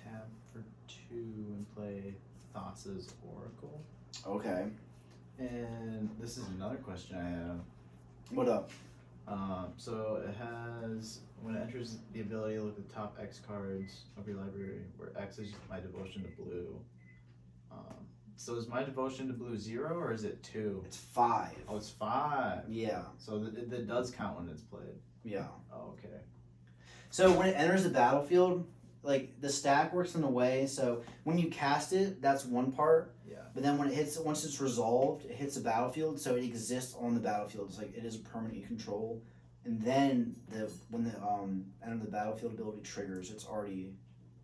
Speaker 3: tap for 2 and play Thassa's Oracle.
Speaker 2: Okay.
Speaker 3: And this is another question I have.
Speaker 2: What up?
Speaker 3: So it has, when it enters the ability, look at the top X cards of your library, where X is my devotion to blue. So is my devotion to blue 0 or is it 2?
Speaker 2: It's 5.
Speaker 3: Oh, it's 5.
Speaker 2: Yeah.
Speaker 3: So that does count when it's played.
Speaker 2: Yeah.
Speaker 3: Oh, okay.
Speaker 2: So when it enters the battlefield, like the stack works in a way. So when you cast it, that's one part.
Speaker 3: Yeah.
Speaker 2: But then when it hits, once it's resolved, it hits the battlefield. So it exists on the battlefield. It's like it is a permanent you control. And then when the end of the battlefield ability triggers, it's already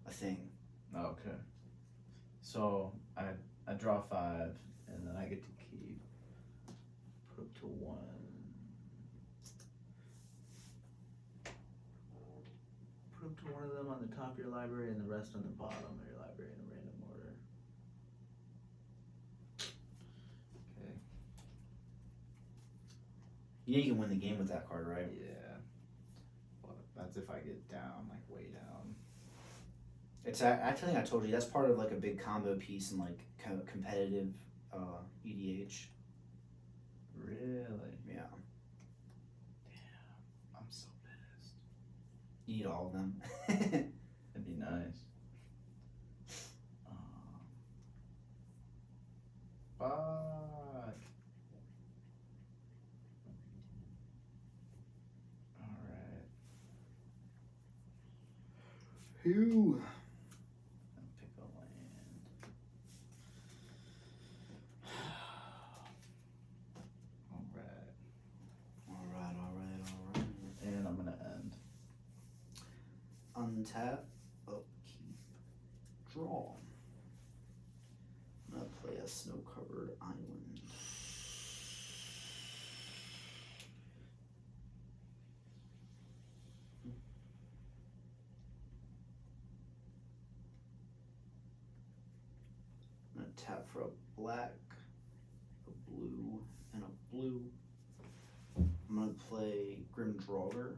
Speaker 2: a thing.
Speaker 3: Okay. So I draw 5, and then I get to keep. Put up to 1. Put up to 1 of them on the top of your library, and the rest on the bottom of your library in a random order. Okay.
Speaker 2: You know you can win the game with that card, right?
Speaker 3: Yeah. Well, that's if I get down, like way down.
Speaker 2: It's I think I told you that's part of like a big combo piece in like competitive EDH.
Speaker 3: Really?
Speaker 2: Yeah.
Speaker 3: Damn. I'm so pissed.
Speaker 2: You need all of them.
Speaker 3: It'd be nice. Fuck. Alright.
Speaker 2: Who?
Speaker 3: I'll pick a land. Alright. And I'm gonna end.
Speaker 2: Untap, upkeep, draw. I'm gonna play a snow-covered island. I'm gonna tap for a black, a blue, and a blue. I'm gonna play Grim Draugr.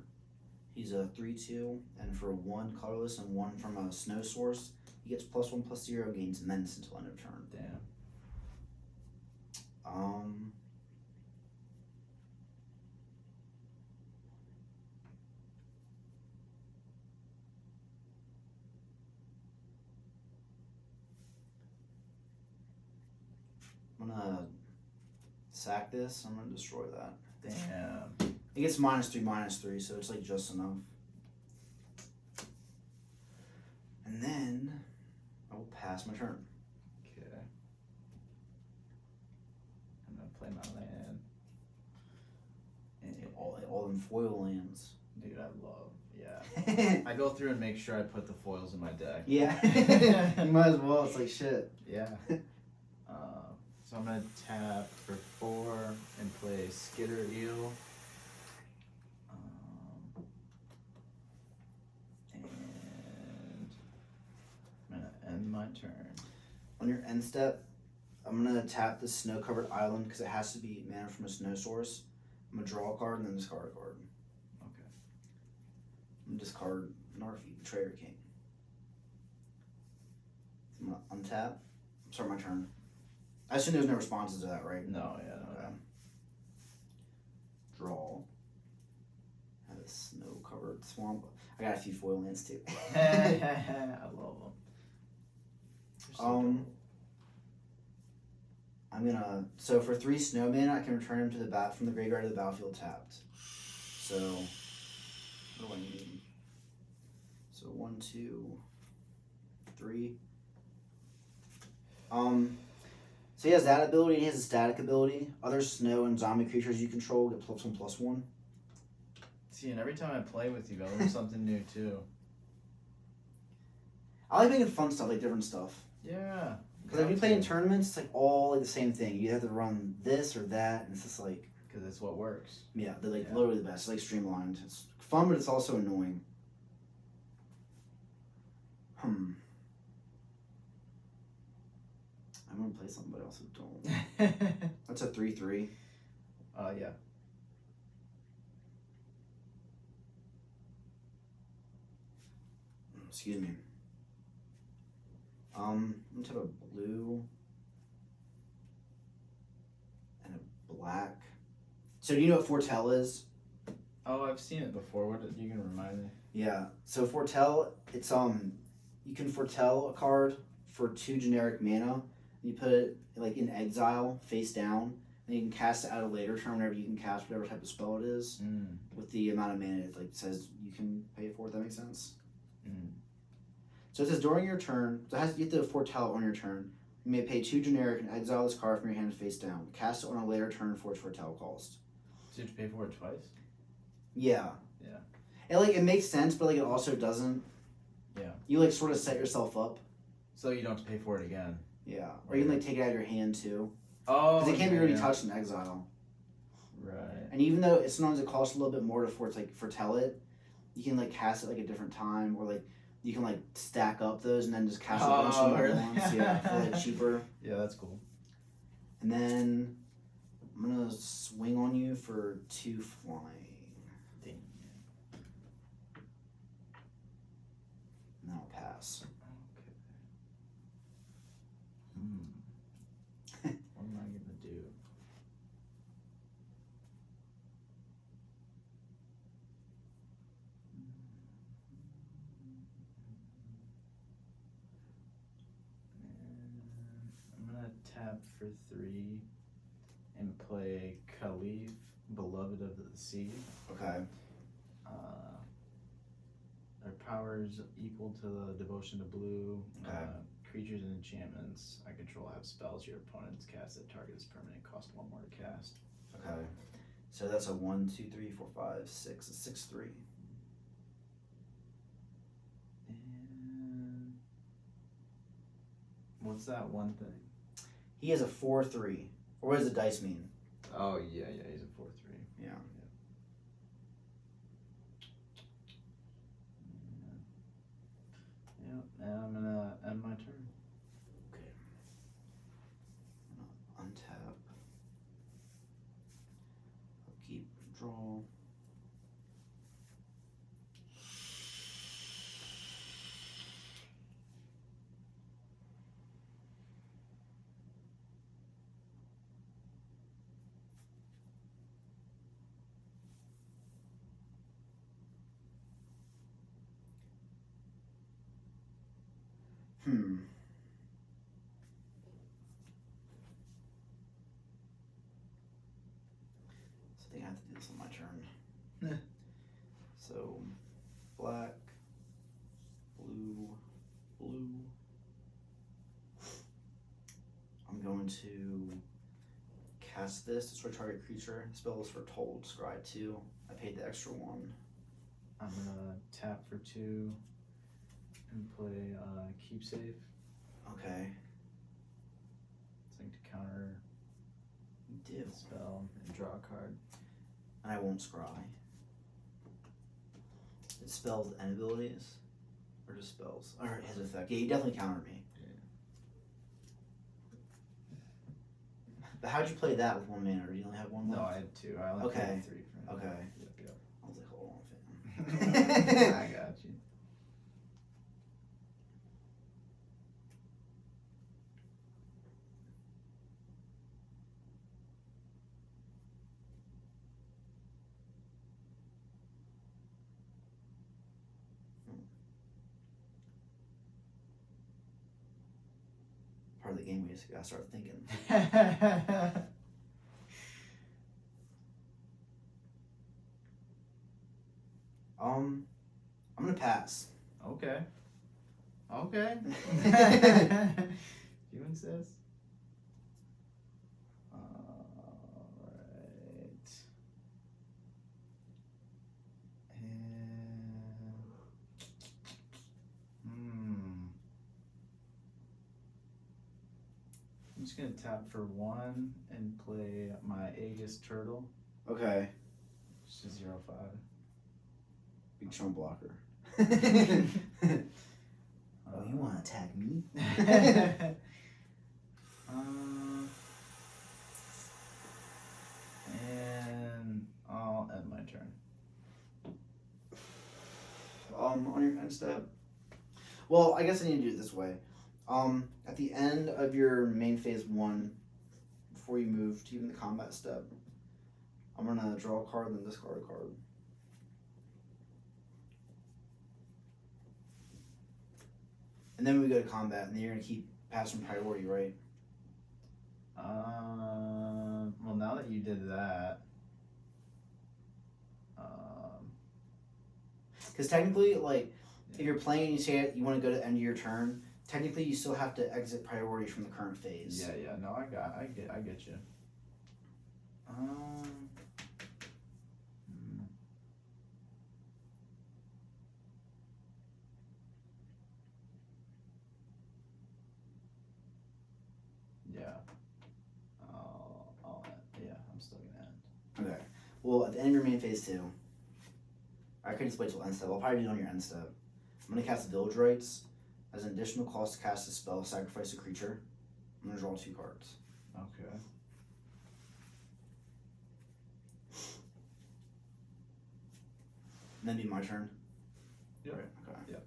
Speaker 2: He's a 3/2, and for 1 colorless and 1 from a snow source, he gets +1/+0, gains menace until end of turn.
Speaker 3: Damn.
Speaker 2: Um. I'm gonna sack this. I'm gonna destroy that.
Speaker 3: Damn.
Speaker 2: It gets -3/-3, so it's like just enough. And then I will pass my turn.
Speaker 3: Okay. I'm gonna play my land. And
Speaker 2: All them foil lands.
Speaker 3: dude, I love. Yeah. I go through and make sure I put the foils in my deck.
Speaker 2: Yeah. You might as well. It's like shit.
Speaker 3: Yeah. So I'm gonna tap for 4 and play Skitter Eel. And I'm gonna end my turn.
Speaker 2: On your end step, I'm gonna tap the snow-covered island because it has to be mana from a snow source. I'm gonna draw a card and then discard a card.
Speaker 3: Okay.
Speaker 2: I'm gonna discard Narfi, Betrayer King. So I'm gonna untap. Start my turn. I assume there's no responses to that, right?
Speaker 3: No, yeah, no.
Speaker 2: Okay. Draw. Have a snow-covered swamp. I got a few foil lands too.
Speaker 3: I love them.
Speaker 2: I'm gonna for 3 snow mana I can return him to the from the graveyard to the battlefield tapped. So what do I need? So 1, 2, 3. So he has that ability and he has a static ability. Other snow and zombie creatures you control get +1/+1.
Speaker 3: See, and every time I play with you, I learn something new too.
Speaker 2: I like making fun stuff, like different stuff.
Speaker 3: Yeah.
Speaker 2: Because if you play in tournaments, it's like all like the same thing. You have to run this or that, and it's just like
Speaker 3: Because it's what works.
Speaker 2: yeah, they're like literally the best. It's like streamlined. It's fun, but it's also annoying. I'm gonna play something, but I also don't. That's a 3/3.
Speaker 3: Yeah.
Speaker 2: Excuse me. I'm gonna have a blue and a black. So do you know what Foretell is?
Speaker 3: Oh, I've seen it before. What you can remind me?
Speaker 2: Yeah. So Foretell, it's you can foretell a card for 2 generic mana. You put it like in exile, face down, and you can cast it out a later turn whenever you can cast whatever type of spell it is with the amount of mana it like says you can pay for it. That makes sense. So it says during your turn, so you have to foretell on your turn. You may pay 2 generic and exile this card from your hand face down. Cast it on a later turn for its foretell cost.
Speaker 3: So you have to pay for it twice?
Speaker 2: Yeah.
Speaker 3: Yeah.
Speaker 2: It makes sense, but like it also doesn't.
Speaker 3: Yeah.
Speaker 2: You like sort of set yourself up.
Speaker 3: So you don't have to pay for it again.
Speaker 2: Yeah. Or you can like take it out of your hand too.
Speaker 3: Oh.
Speaker 2: Because it can't be really touched in exile.
Speaker 3: Right.
Speaker 2: And even though sometimes it costs a little bit more to foretell it, you can like cast it like a different time, or like you can like stack up those and then just cast a bunch of them
Speaker 3: really?
Speaker 2: at once. Yeah, for like cheaper.
Speaker 3: Yeah, that's cool.
Speaker 2: And then I'm gonna swing on you for 2 flying.
Speaker 3: Dang.
Speaker 2: And then I'll pass.
Speaker 3: Okay. What am I gonna do? I'm gonna tap for 3 and play Khalif, Beloved of the Sea.
Speaker 2: Okay.
Speaker 3: Their powers equal to the devotion to blue.
Speaker 2: Okay.
Speaker 3: Creatures and enchantments I control have spells your opponents cast that target is permanent. Cost 1 more to cast.
Speaker 2: Okay. So that's a 1, 2, 3, 4, 5, 6, a 6/3.
Speaker 3: And what's that one thing?
Speaker 2: He has a 4/3. Or what does the dice mean?
Speaker 3: Oh yeah, he's a 4/3.
Speaker 2: Yeah.
Speaker 3: Yeah, and I'm gonna end my turn.
Speaker 2: Okay. I'm gonna untap. I'll keep draw. So I think I have to do this on my turn. So, black, blue, blue. I'm going to cast this. Destroy target creature. Spell is foretold. Scry 2. I paid the extra 1.
Speaker 3: I'm gonna tap for 2 and play keep save.
Speaker 2: Okay.
Speaker 3: Something to counter
Speaker 2: You do.
Speaker 3: the spell and draw a card.
Speaker 2: And I won't scry. It spells and abilities? Or just spells? Or his effect. Yeah, you definitely countered me. But how'd you play that with 1 mana? Or do you only have 1
Speaker 3: No,
Speaker 2: left?
Speaker 3: I had 2. I only
Speaker 2: Okay.
Speaker 3: played 3 for now.
Speaker 2: Okay.
Speaker 3: Yep.
Speaker 2: I was like, hold on, fam.
Speaker 3: I got you.
Speaker 2: Part of the game we just gotta start thinking. I'm gonna pass.
Speaker 3: Okay. Okay. You insist? Alright. And I'm just gonna tap for 1 and play my Aegis Turtle,
Speaker 2: Okay.
Speaker 3: which is 0/5.
Speaker 2: Big chunk blocker. Oh, you wanna attack me?
Speaker 3: And I'll end my turn.
Speaker 2: On your end step. Well, I guess I need to do it this way. At the end of your main phase 1, before you move to even the combat step, I'm gonna draw a card and discard a card. And then we go to combat, and then you're gonna keep passing priority, right?
Speaker 3: Well, now that you did that,
Speaker 2: Because technically, like, if you're playing and you say you want to go to the end of your turn, technically you still have to exit priority from the current phase.
Speaker 3: yeah, no, I get you. Yeah. Yeah, I'm still gonna end.
Speaker 2: Okay. Well, at the end of your main phase 2, I could just wait till end step. I'll probably do it on your end step. I'm gonna cast Village Rites. As an additional cost to cast a spell, sacrifice a creature. I'm gonna draw 2 cards.
Speaker 3: Okay.
Speaker 2: And then be my turn.
Speaker 3: Yep.
Speaker 2: Right, okay.
Speaker 3: Yep.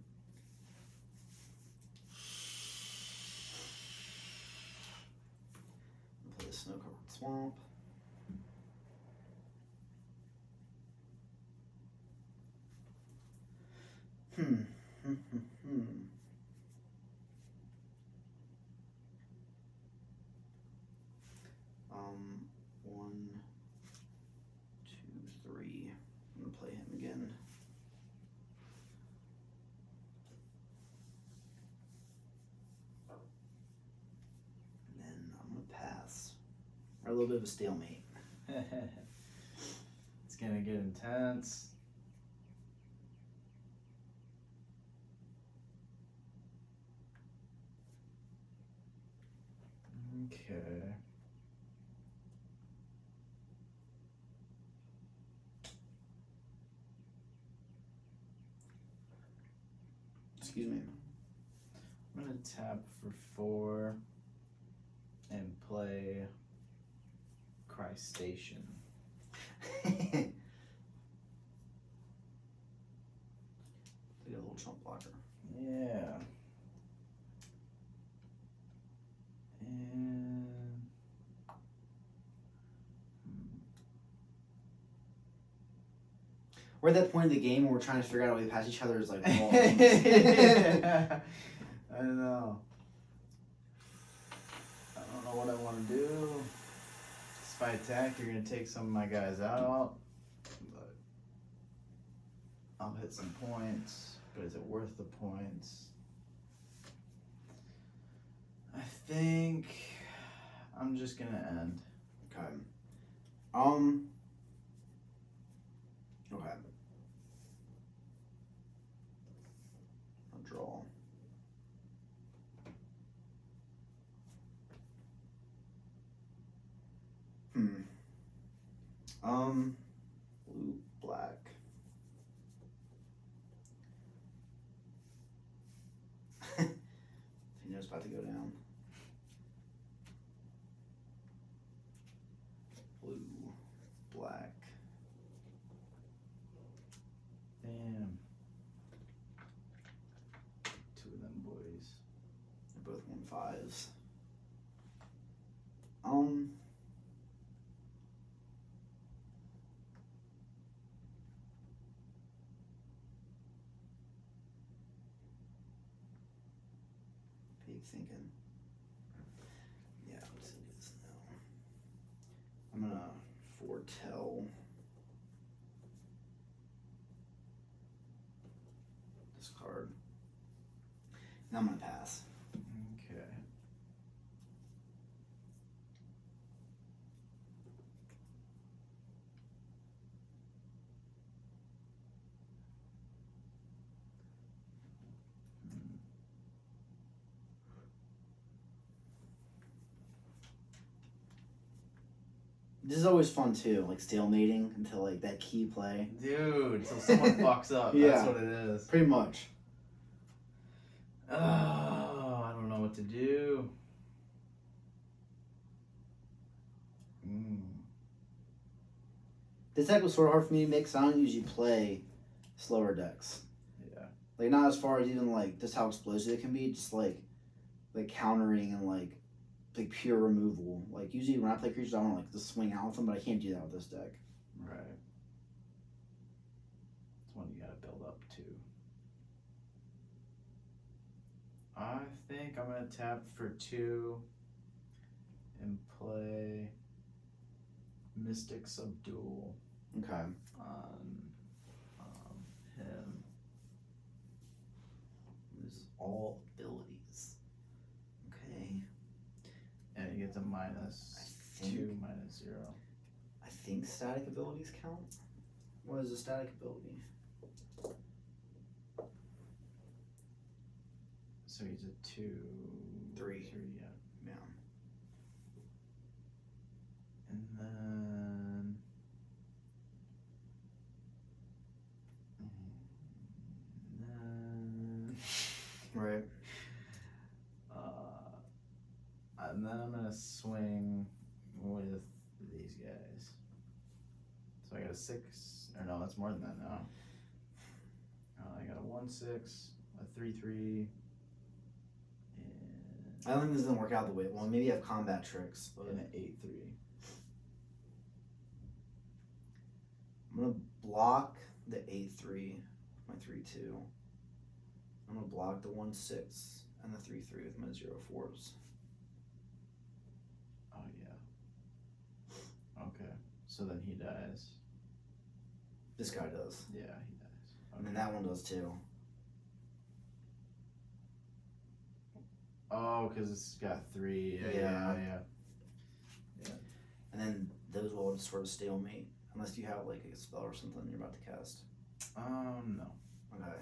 Speaker 2: I'll play the Snow Covered Swamp. One, two, three. I'm gonna play him again. And then I'm gonna pass. Or a little bit of a stalemate.
Speaker 3: It's gonna get intense. Okay.
Speaker 2: Excuse me.
Speaker 3: I'm gonna tap for 4 and play Christ Station.
Speaker 2: Take a little chump blocker.
Speaker 3: Yeah. And
Speaker 2: We're at that point in the game where we're trying to figure out how we pass each other's like walls.
Speaker 3: I I know. I don't know what I want to do. If I attack, you're gonna take some of my guys out. But I'll hit some points. But is it worth the points? I think I'm just gonna end.
Speaker 2: Okay. Okay. I'll draw. Blue, black. He knows about to go down. Blue, black.
Speaker 3: Damn. Two of them boys.
Speaker 2: They're both 1/5s. Big thinking. Yeah, I'm just gonna do this now. I'm gonna foretell this card. And I'm gonna pass.
Speaker 3: Okay.
Speaker 2: This is always fun too, like stalemating until like that key play.
Speaker 3: Dude, so someone fucks up.
Speaker 2: Yeah.
Speaker 3: That's what it is.
Speaker 2: Pretty much.
Speaker 3: Oh, I don't know what to do.
Speaker 2: This deck was sort of hard for me to make because I don't usually play slower decks.
Speaker 3: Yeah.
Speaker 2: Like not as far as even like just how explosive it can be, just like countering and like pure removal. Like usually when I play creatures, I want to like just swing out with them, but I can't do that with this deck.
Speaker 3: Right. It's one you gotta build up to. I think I'm gonna tap for 2 and play Mystic Subdual
Speaker 2: Okay.
Speaker 3: on him.
Speaker 2: Lose all abilities. Okay.
Speaker 3: And he gets a minus
Speaker 2: I think
Speaker 3: 2, minus 0.
Speaker 2: I think static abilities count. What is a static ability?
Speaker 3: So he's a 2,
Speaker 2: 3.
Speaker 3: 3, yeah.
Speaker 2: Yeah.
Speaker 3: And then
Speaker 2: Right.
Speaker 3: and then I'm gonna swing with these guys. So I got a 6, or no, that's more than that now. I got a 1/6, a 3/3, and
Speaker 2: I don't think this doesn't work out the way. Well, maybe you have combat tricks, but
Speaker 3: an 8/3.
Speaker 2: I'm gonna block the 8/3, my 3/2. I'm gonna block the 1/6 and the 3/3 with my 0/4s.
Speaker 3: Oh yeah. Okay. So then he dies.
Speaker 2: This guy does,
Speaker 3: Yeah, he dies.
Speaker 2: and then that one does too.
Speaker 3: Oh, because it's got 3.
Speaker 2: Yeah.
Speaker 3: Yeah.
Speaker 2: And then those will just sort of stalemate unless you have like a spell or something you're about to cast.
Speaker 3: No.
Speaker 2: Okay.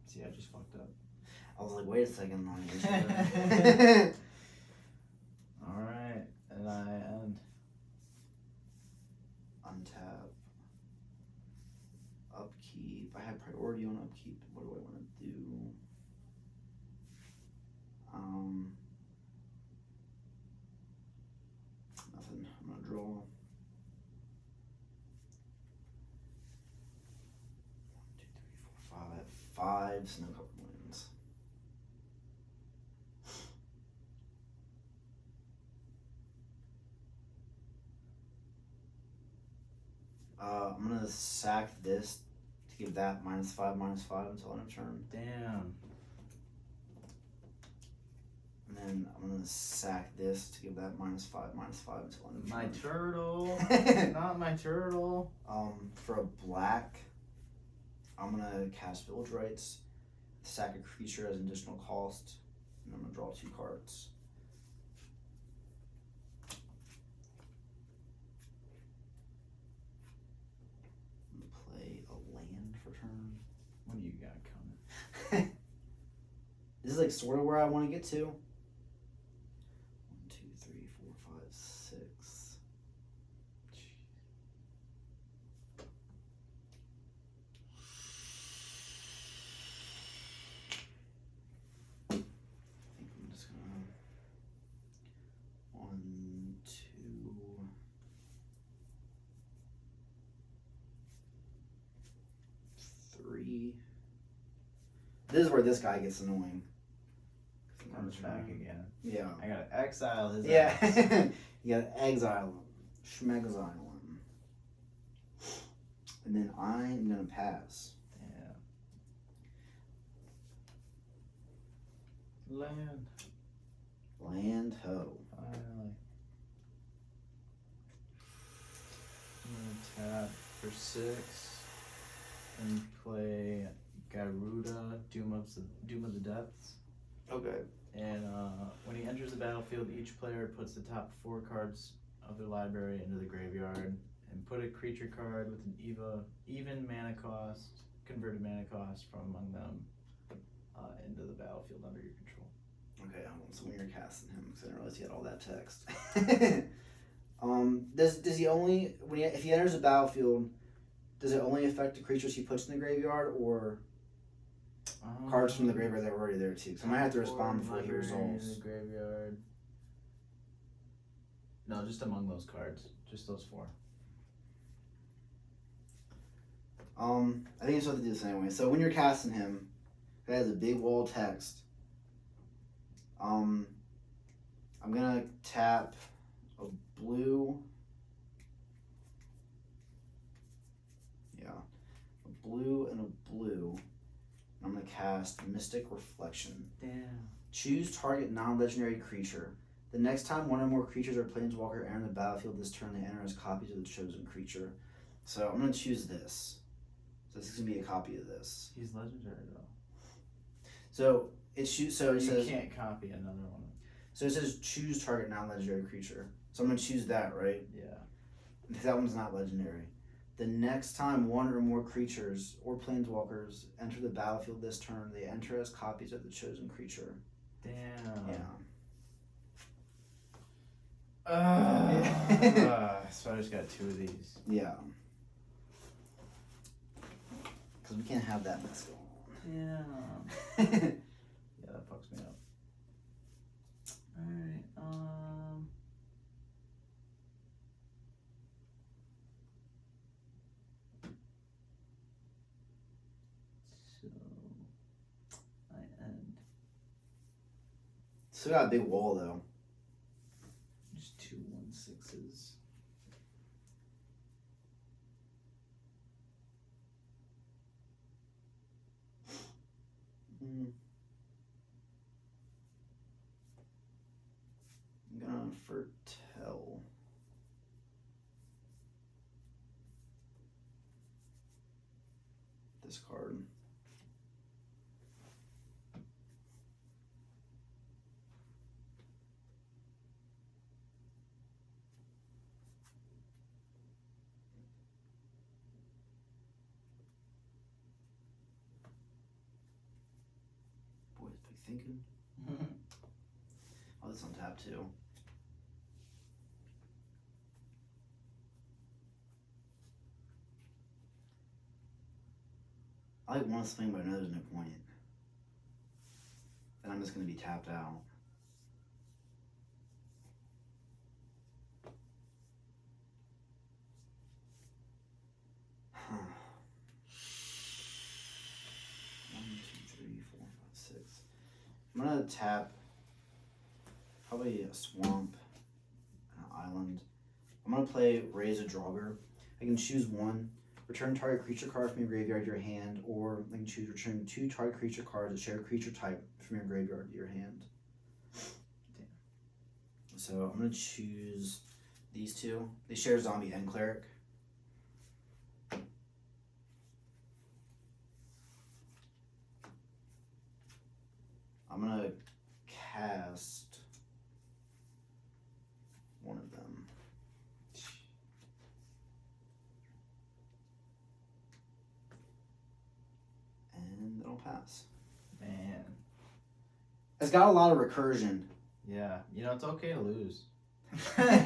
Speaker 3: See, I just fucked up.
Speaker 2: I was like, wait a second, long.
Speaker 3: All right, and I end.
Speaker 2: Untap. Upkeep. I have priority on upkeep. What do I want to do? Nothing. I'm gonna draw. 1, 2, 3, 4, 5. 5s, no couple wins. I'm gonna sack this to give that -5/-5 until end of turn.
Speaker 3: Damn.
Speaker 2: And then I'm gonna sack this to give that -5/-5 until end of
Speaker 3: My
Speaker 2: turn.
Speaker 3: turtle. Not my turtle.
Speaker 2: For a black, I'm gonna cast Village Rites, sack a creature as an additional cost, and I'm gonna draw 2 cards. I'm gonna play a land for turn.
Speaker 3: What do you got coming?
Speaker 2: This is like sort of where I want to get to. 1, 2, 3, 4, 5, 6. I think I'm just gonna 1, 2. Three. This is where this guy gets annoying.
Speaker 3: Comes back again.
Speaker 2: Yeah.
Speaker 3: I gotta exile his ass.
Speaker 2: Yeah. You gotta exile him. Schmegazile him. And then I'm gonna pass.
Speaker 3: Yeah. Land.
Speaker 2: Land ho.
Speaker 3: Finally. I'm gonna tap for 6 and play Garuda, Doom of the Depths.
Speaker 2: Okay.
Speaker 3: And when he enters the battlefield, each player puts the top 4 cards of their library into the graveyard and put a creature card with an even mana cost, converted mana cost from among them into the battlefield under your control.
Speaker 2: Okay, so when you're casting him, because I didn't realize he had all that text. Does he only if he enters the battlefield, does it only affect the creatures he puts in the graveyard, or cards from the graveyard that were already there too? Because I might have to respond before he resolves.
Speaker 3: In the graveyard. No, just among those cards, just those 4.
Speaker 2: I think it's what to do this anyway. So when you're casting him, that has a big wall of text. I'm gonna tap a blue. Yeah, a blue and a blue. I'm gonna cast Mystic Reflection.
Speaker 3: Damn.
Speaker 2: Choose target non-legendary creature. The next time one or more creatures or planeswalker enter the battlefield this turn, they enter as copies of the chosen creature. So I'm gonna choose this. So this is gonna be a copy of this.
Speaker 3: He's legendary though.
Speaker 2: So it says
Speaker 3: can't copy another one.
Speaker 2: So it says choose target non-legendary creature. So I'm gonna choose that, right?
Speaker 3: Yeah.
Speaker 2: Because that one's not legendary. The next time one or more creatures or planeswalkers enter the battlefield this turn, they enter as copies of the chosen creature.
Speaker 3: Damn.
Speaker 2: Yeah.
Speaker 3: So I just got 2 of these.
Speaker 2: Yeah. Because we can't have that mess going
Speaker 3: Yeah.
Speaker 2: on.
Speaker 3: Yeah, that fucks me up. Alright, so I end
Speaker 2: Still got a big wall though.
Speaker 3: just 2 1/6s.
Speaker 2: I'm gonna foretell. This card. Boy, it's big thinking. Oh, this is on tap too. I like one swing, but I know there's no point. Then I'm just gonna be tapped out. Huh. 1, 2, 3, 4, 5, 6. I'm gonna tap probably a swamp, an island. I'm gonna play Raise a Draugr. I can choose one. Return target creature card from your graveyard to your hand, or you can choose return 2 target creature cards that share creature type from your graveyard to your hand.
Speaker 3: Damn.
Speaker 2: So I'm gonna choose these two. They share zombie and cleric. I'm gonna cast one of them. And then I'll pass.
Speaker 3: Man.
Speaker 2: It's got a lot of recursion.
Speaker 3: Yeah. You know, it's okay to lose. Just kidding.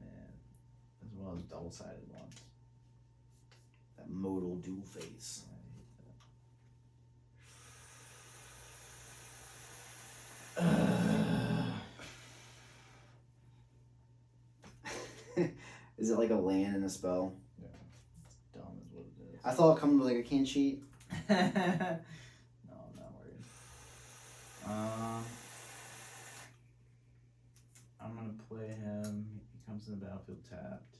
Speaker 3: Man. This is one of those double-sided ones.
Speaker 2: That modal dual face.
Speaker 3: I hate that.
Speaker 2: Is it like a land and a spell?
Speaker 3: Yeah. It's dumb is what it is.
Speaker 2: I thought it come with like a can sheet.
Speaker 3: No, I'm not worried. I'm gonna play him. He comes in the battlefield tapped.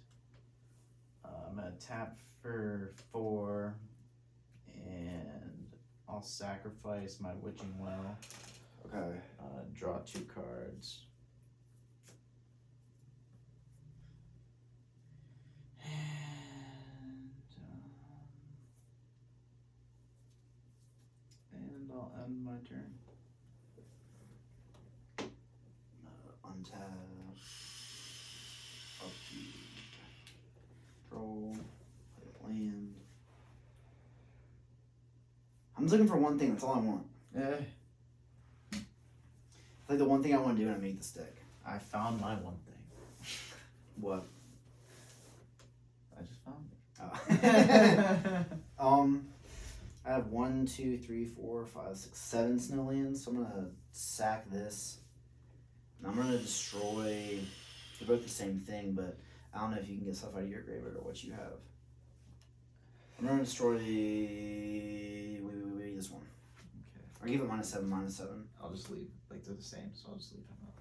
Speaker 3: I'm gonna tap for 4, and I'll sacrifice my Witching Well.
Speaker 2: Okay.
Speaker 3: Draw 2 cards. And I'll end my turn.
Speaker 2: Untap. Upkeep. Roll. Play land. I'm just looking for one thing. That's all I want.
Speaker 3: Eh.
Speaker 2: Like the one thing I want to do when I make this deck.
Speaker 3: I found my one thing.
Speaker 2: What?
Speaker 3: I just found it.
Speaker 2: I have 1, 2, 3, 4, 5, 6, 7 snow lands. So I'm gonna sack this. And I'm gonna destroy. They're both the same thing, but I don't know if you can get stuff out of your graveyard or what you have. I'm gonna destroy the. Wait, this one.
Speaker 3: Okay.
Speaker 2: Or give it -7, -7.
Speaker 3: I'll just leave. Like they're the same, so I'll just leave him up.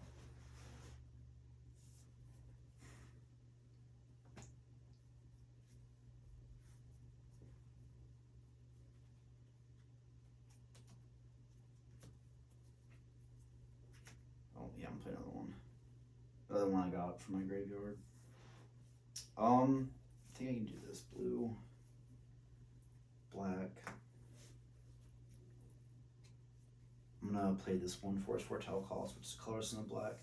Speaker 2: Oh yeah, I'm playing another one. The other one I got from my graveyard. I think I can do this. Blue, black. I'm gonna play this one Forest Foretell Cost, which is colorless and a black.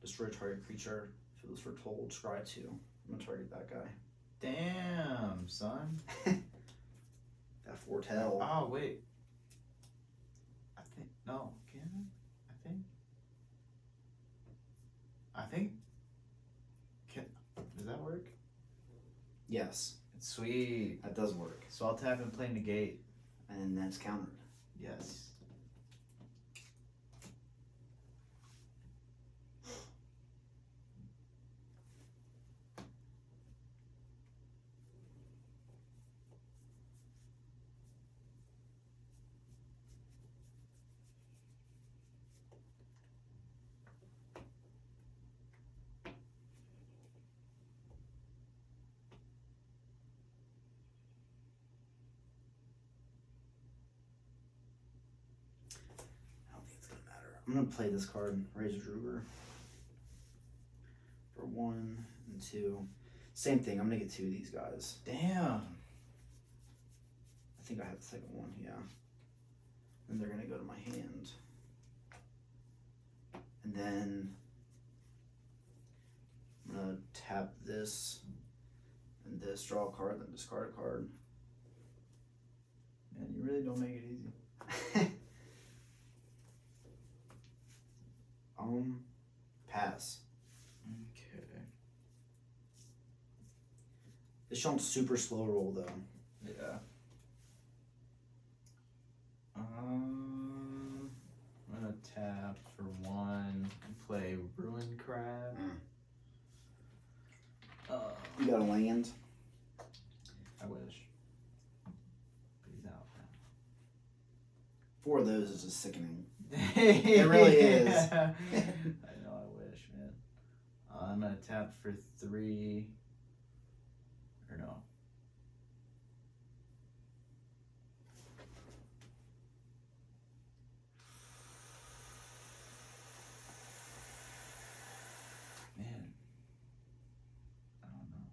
Speaker 2: Destroy target creature. If it was foretold, scry 2. I'm gonna target that guy.
Speaker 3: Damn, son.
Speaker 2: That Foretell.
Speaker 3: Oh wait. I think no. Can I? I think. Does that work?
Speaker 2: Yes,
Speaker 3: It's sweet.
Speaker 2: that does work.
Speaker 3: So I'll tap and play negate.
Speaker 2: And that's countered.
Speaker 3: Yes.
Speaker 2: I don't think it's gonna matter. I'm gonna play this card, Razor Druger. For 1 and 2. Same thing, I'm gonna get 2 of these guys.
Speaker 3: Damn.
Speaker 2: I think I have the second one, yeah. And they're gonna go to my hand. And then I'm gonna tap this and this, draw a card, then discard a card.
Speaker 3: Man, you really don't make it easy.
Speaker 2: Pass.
Speaker 3: Okay.
Speaker 2: This showing super slow roll though.
Speaker 3: Yeah. I'm gonna tap for 1 and play Ruin Crab.
Speaker 2: You got a land.
Speaker 3: I wish. But he's out
Speaker 2: 4 of those is just sickening.
Speaker 3: now. It
Speaker 2: really is.
Speaker 3: I know, I wish, man. I'm gonna tap for 3. Or no. Man. I don't know.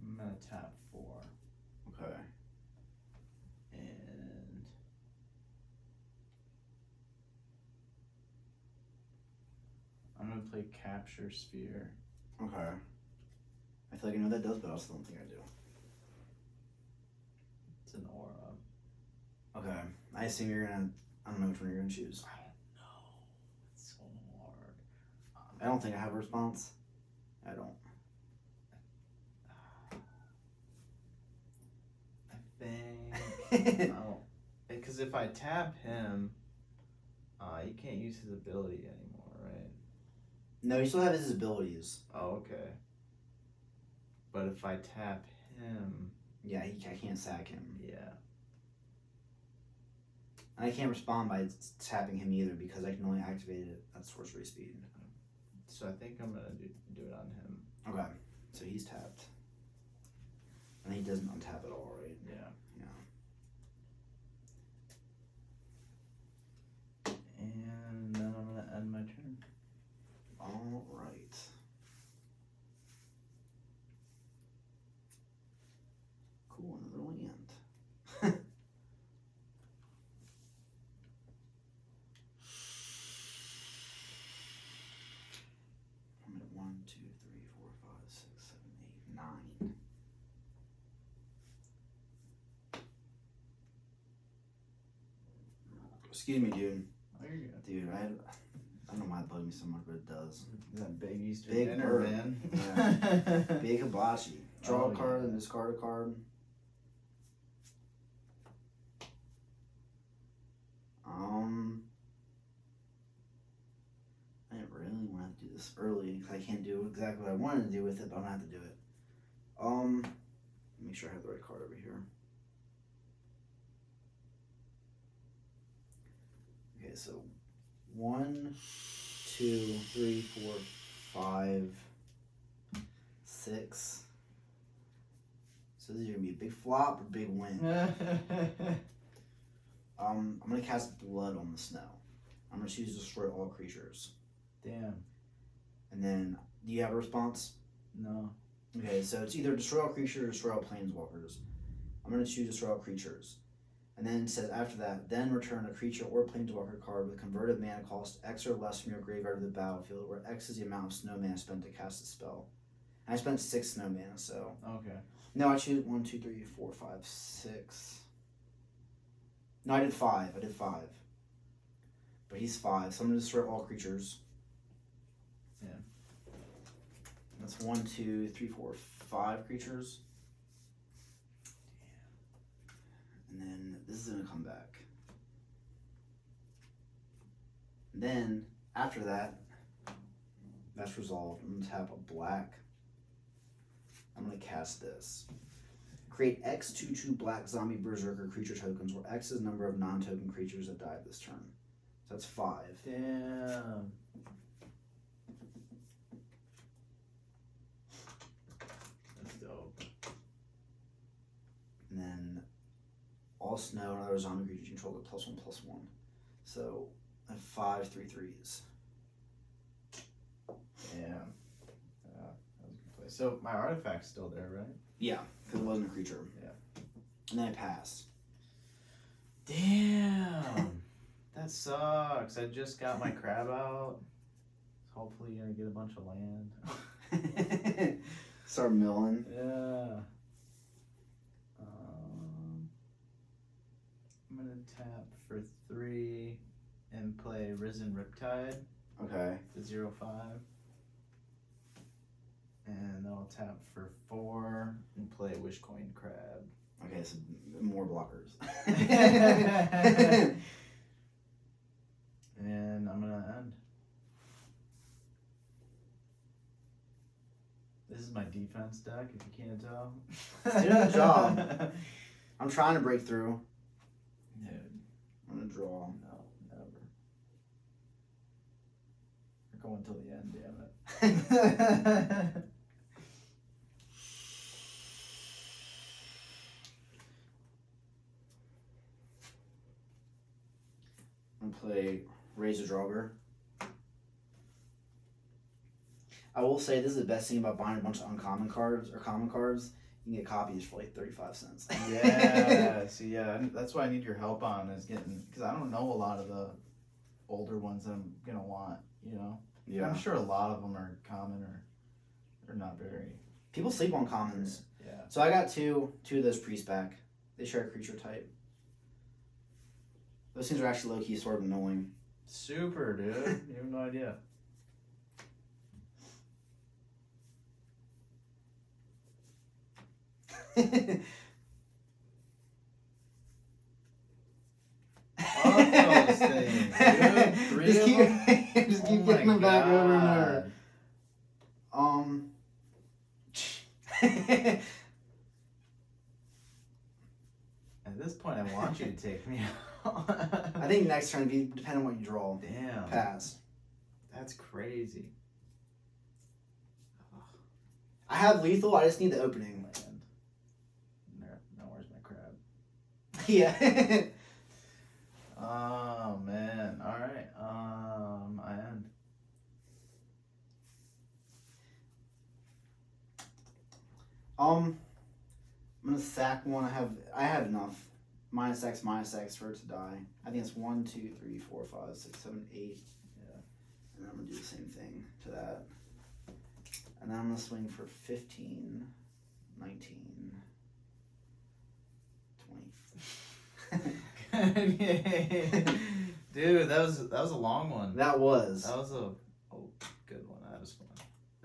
Speaker 3: I'm gonna tap 4.
Speaker 2: Okay.
Speaker 3: And I'm gonna play Capture Sphere.
Speaker 2: Okay. I feel like I know what that does, but I also don't think I do.
Speaker 3: It's an aura.
Speaker 2: Okay. I assume you're gonna. I don't know which one you're gonna choose.
Speaker 3: I don't know. It's so hard.
Speaker 2: I don't think I have a response. I don't.
Speaker 3: I think. Because if I tap him, you can't use his ability anymore, right?
Speaker 2: No, you still have his abilities.
Speaker 3: Oh, okay. But if I tap him,
Speaker 2: Yeah, I can't sack him.
Speaker 3: yeah.
Speaker 2: And I can't respond by tapping him either because I can only activate it at sorcery speed.
Speaker 3: So I think I'm gonna do it on him.
Speaker 2: Okay. So he's tapped. And he doesn't untap at all, right?
Speaker 3: Yeah.
Speaker 2: Yeah.
Speaker 3: And then I'm gonna end my turn.
Speaker 2: All right. Cool, another land. I'm at 1, 2, 3, 4, 5, 6, 7, 8, 9. Excuse me, dude.
Speaker 3: Oh, you're good.
Speaker 2: Dude, I don't know why it bugs me so much, but it does.
Speaker 3: That big Easter
Speaker 2: Big
Speaker 3: dinner,
Speaker 2: bird.
Speaker 3: man.
Speaker 2: Big hibachi. Draw
Speaker 3: Oh,
Speaker 2: a card
Speaker 3: yeah.
Speaker 2: and discard a card. I didn't really want to do this early because I can't do exactly what I wanted to do with it, but I'm gonna have to do it. Make sure I have the right card over here. Okay, so 1, 2, 3, 4, 5, 6. So these are gonna be a big flop or big win. I'm gonna cast Blood on the Snow. I'm gonna choose Destroy All Creatures.
Speaker 3: Damn.
Speaker 2: And then, do you have a response?
Speaker 3: No.
Speaker 2: Okay, so it's either Destroy All Creatures or Destroy All Planeswalkers. I'm gonna choose Destroy All Creatures. And then it says after that, then return a creature or planeswalker card with converted mana cost X or less from your graveyard to the battlefield, where X is the amount of snow mana spent to cast the spell. And I spent 6 snow mana, so.
Speaker 3: Okay.
Speaker 2: No, I choose 1, 2, 3, 4, 5, 6. No, I did 5. But he's 5, so I'm gonna destroy all creatures.
Speaker 3: Yeah.
Speaker 2: That's 1, 2, 3, 4, 5 creatures. And then this is gonna come back. And then after that, that's resolved. I'm gonna tap a black. I'm gonna cast this. Create X 2/2 black zombie berserker creature tokens, where X is the number of non-token creatures that die this turn. So that's 5.
Speaker 3: Damn. That's dope.
Speaker 2: And then all snow and other zombie creatures you control get +1/+1. So I have 5 3/3s.
Speaker 3: Damn. Yeah, that was a good play. So my artifact's still there, right?
Speaker 2: Yeah, because it wasn't a creature.
Speaker 3: Yeah.
Speaker 2: And then I pass.
Speaker 3: Damn. That sucks. I just got my crab out. Hopefully gonna get a bunch of land.
Speaker 2: Start milling.
Speaker 3: Yeah. I'm gonna tap for 3 and play Risen Riptide
Speaker 2: Okay.
Speaker 3: to 0/5. And I'll tap for 4 and play Wishcoin Crab.
Speaker 2: Okay, so more blockers.
Speaker 3: And I'm gonna end. This is my defense deck, if you can't tell.
Speaker 2: You did a good job. I'm trying to break through.
Speaker 3: Dude,
Speaker 2: I'm gonna draw.
Speaker 3: no, never. We're going till the end, damn it.
Speaker 2: I'm gonna play Razor Draugr. I will say this is the best thing about buying a bunch of uncommon cards or common cards. You can get copies for like 35 cents.
Speaker 3: Yeah, see, yeah, that's what I need your help on is getting, because I don't know a lot of the older ones that I'm gonna want, you know?
Speaker 2: Yeah.
Speaker 3: I'm sure a lot of them are common or not very.
Speaker 2: People sleep on commons.
Speaker 3: Yeah.
Speaker 2: So I got two of those priest back. They share a creature type. Those things are actually low-key sort of annoying.
Speaker 3: Super, dude. You have no idea. Fuck those things, dude. 3
Speaker 2: just
Speaker 3: of
Speaker 2: keep,
Speaker 3: them?
Speaker 2: just keep
Speaker 3: Oh
Speaker 2: getting
Speaker 3: my
Speaker 2: them back over and
Speaker 3: God.
Speaker 2: over.
Speaker 3: At this point, I want you to take me out.
Speaker 2: I think next turn, depending on what you draw,
Speaker 3: Damn.
Speaker 2: pass.
Speaker 3: That's crazy.
Speaker 2: I have lethal. I just need the opening.
Speaker 3: Land. No, where's my crab?
Speaker 2: Yeah.
Speaker 3: Oh man. All right. I end.
Speaker 2: I'm gonna sack one. I have enough. -X for it to die. I think it's 1, 2, 3, 4, 5, 6, 7, 8.
Speaker 3: Yeah.
Speaker 2: And then I'm gonna do the same thing to that. And then I'm gonna swing for 15, 19, 20.
Speaker 3: Dude, that was a long one.
Speaker 2: That was.
Speaker 3: That was a good one. That was fun.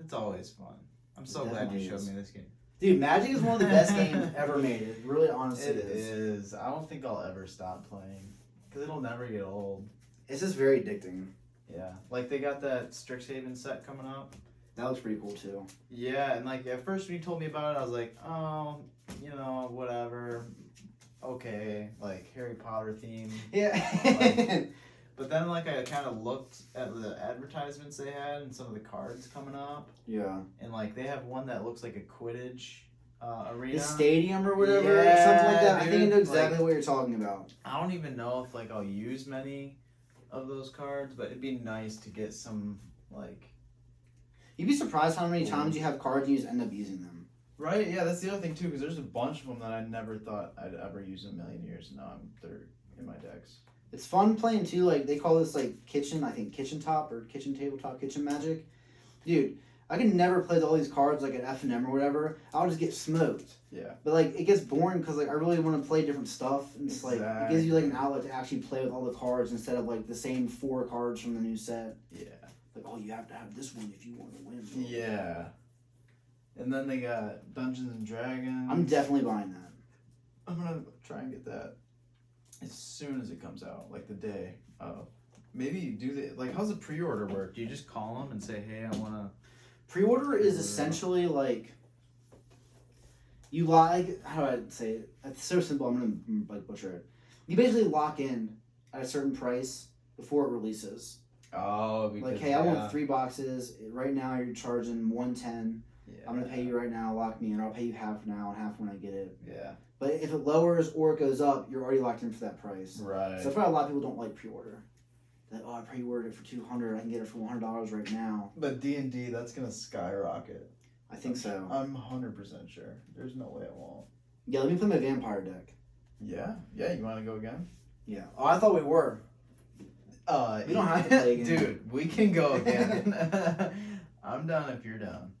Speaker 3: It's always fun. I'm so
Speaker 2: It
Speaker 3: glad you
Speaker 2: definitely
Speaker 3: showed
Speaker 2: is.
Speaker 3: me this game.
Speaker 2: Dude, Magic is one of the best games ever made. It really, honestly
Speaker 3: It
Speaker 2: is.
Speaker 3: is. I don't think I'll ever stop playing because it'll never get old.
Speaker 2: It's just very addicting.
Speaker 3: Yeah, like they got that Strixhaven set coming up.
Speaker 2: That looks pretty cool too.
Speaker 3: Yeah, and like at first when you told me about it, I was like, oh, you know, whatever. Okay, like Harry Potter theme.
Speaker 2: Yeah.
Speaker 3: But then like I kind of looked at the advertisements they had and some of the cards coming up,
Speaker 2: Yeah.
Speaker 3: and like they have one that looks like a Quidditch arena.
Speaker 2: The stadium or whatever,
Speaker 3: Yeah,
Speaker 2: something like that. I think I
Speaker 3: dude,
Speaker 2: know exactly
Speaker 3: like-
Speaker 2: what you're talking about.
Speaker 3: I don't even know if like I'll use many of those cards, but it'd be nice to get some like.
Speaker 2: You'd be surprised how many times you have cards and you just end up using them.
Speaker 3: Right, yeah, that's the other thing too, because there's a bunch of them that I never thought I'd ever use in a million years, and now they're in my decks.
Speaker 2: It's fun playing too. Like they call this like kitchen, I think kitchen top or kitchen tabletop, kitchen magic. Dude, I could never play all these cards like at F&M or whatever. I would just get smoked.
Speaker 3: Yeah.
Speaker 2: But like it gets boring because like I really want to play different stuff, and it's like it gives you like an outlet to actually play with all the cards instead of like the same 4 cards from the new set.
Speaker 3: Yeah.
Speaker 2: Like, oh, you have to have this one if you want to win.
Speaker 3: Yeah. And then they got Dungeons and Dragons.
Speaker 2: I'm definitely buying that.
Speaker 3: I'm gonna try and get that as soon as it comes out, like the day of. Maybe do the like. How's the pre-order work? Do you just call them and say, "Hey, I wanna."
Speaker 2: Pre-order is essentially like you like how do I say it? It's so simple. I'm gonna like butcher it. You basically lock in at a certain price before it releases.
Speaker 3: Oh, because
Speaker 2: Like, hey, I want 3 boxes. Right now, you're charging $110.
Speaker 3: Yeah.
Speaker 2: I'm gonna pay you right now. Lock me in. I'll pay you half now and half when I get it.
Speaker 3: Yeah.
Speaker 2: But if it lowers or it goes up, you're already locked in for that price.
Speaker 3: Right.
Speaker 2: So that's why a lot of people don't like pre-order. Like, oh, I pre-ordered it for $200. I can get it for $100 right now.
Speaker 3: But D&D, that's gonna skyrocket.
Speaker 2: I think so.
Speaker 3: I'm 100% sure. There's no way it won't.
Speaker 2: Yeah, let me play my vampire deck.
Speaker 3: Yeah. Yeah. You want to go again?
Speaker 2: Yeah. Oh, I thought we were. We don't have to play again.
Speaker 3: Dude, we can go again. I'm down if you're down.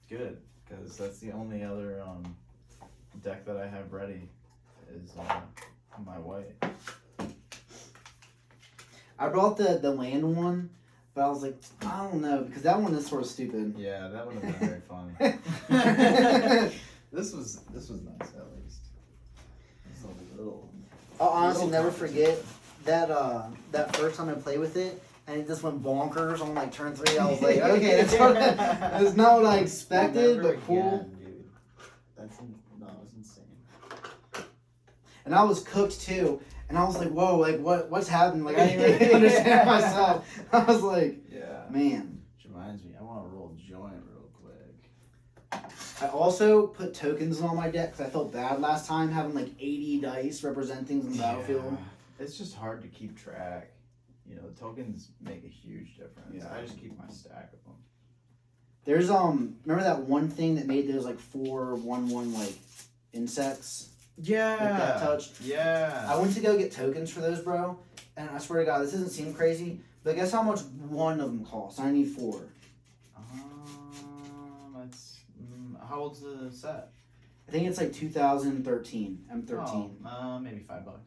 Speaker 3: Good, because that's the only other deck that I have ready is my white.
Speaker 2: I brought the land one, but But I was like, I don't know, because that one is sort of stupid.
Speaker 3: Yeah, that would have been very funny. This was nice at least. This is a little.
Speaker 2: I'll honestly
Speaker 3: Little
Speaker 2: never
Speaker 3: competition.
Speaker 2: forget that first time I played with it, and it just went bonkers on like turn 3. I was like, okay, that's not what I expected,
Speaker 3: Never
Speaker 2: but cool.
Speaker 3: again, dude. That was insane.
Speaker 2: And I was cooked too, and I was like, whoa, like what's happening? Like I didn't really understand myself. I was like,
Speaker 3: Yeah.
Speaker 2: man.
Speaker 3: Which reminds me, I want to roll a joint real quick.
Speaker 2: I also put tokens on my deck because I felt bad last time having like 80 dice represent things in the battlefield.
Speaker 3: It's just hard to keep track. You know, the tokens make a huge difference.
Speaker 2: Yeah.
Speaker 3: I just keep my stack of them.
Speaker 2: There's remember that one thing that made those like 4/1/1 like insects?
Speaker 3: Yeah.
Speaker 2: Like that touch?
Speaker 3: Yeah.
Speaker 2: I went to go get tokens for those, bro, and I swear to God, this doesn't seem crazy, but guess how much one of them costs? I need 4.
Speaker 3: That's how old's the set?
Speaker 2: I think it's like 2013, M13.
Speaker 3: Oh, maybe $5.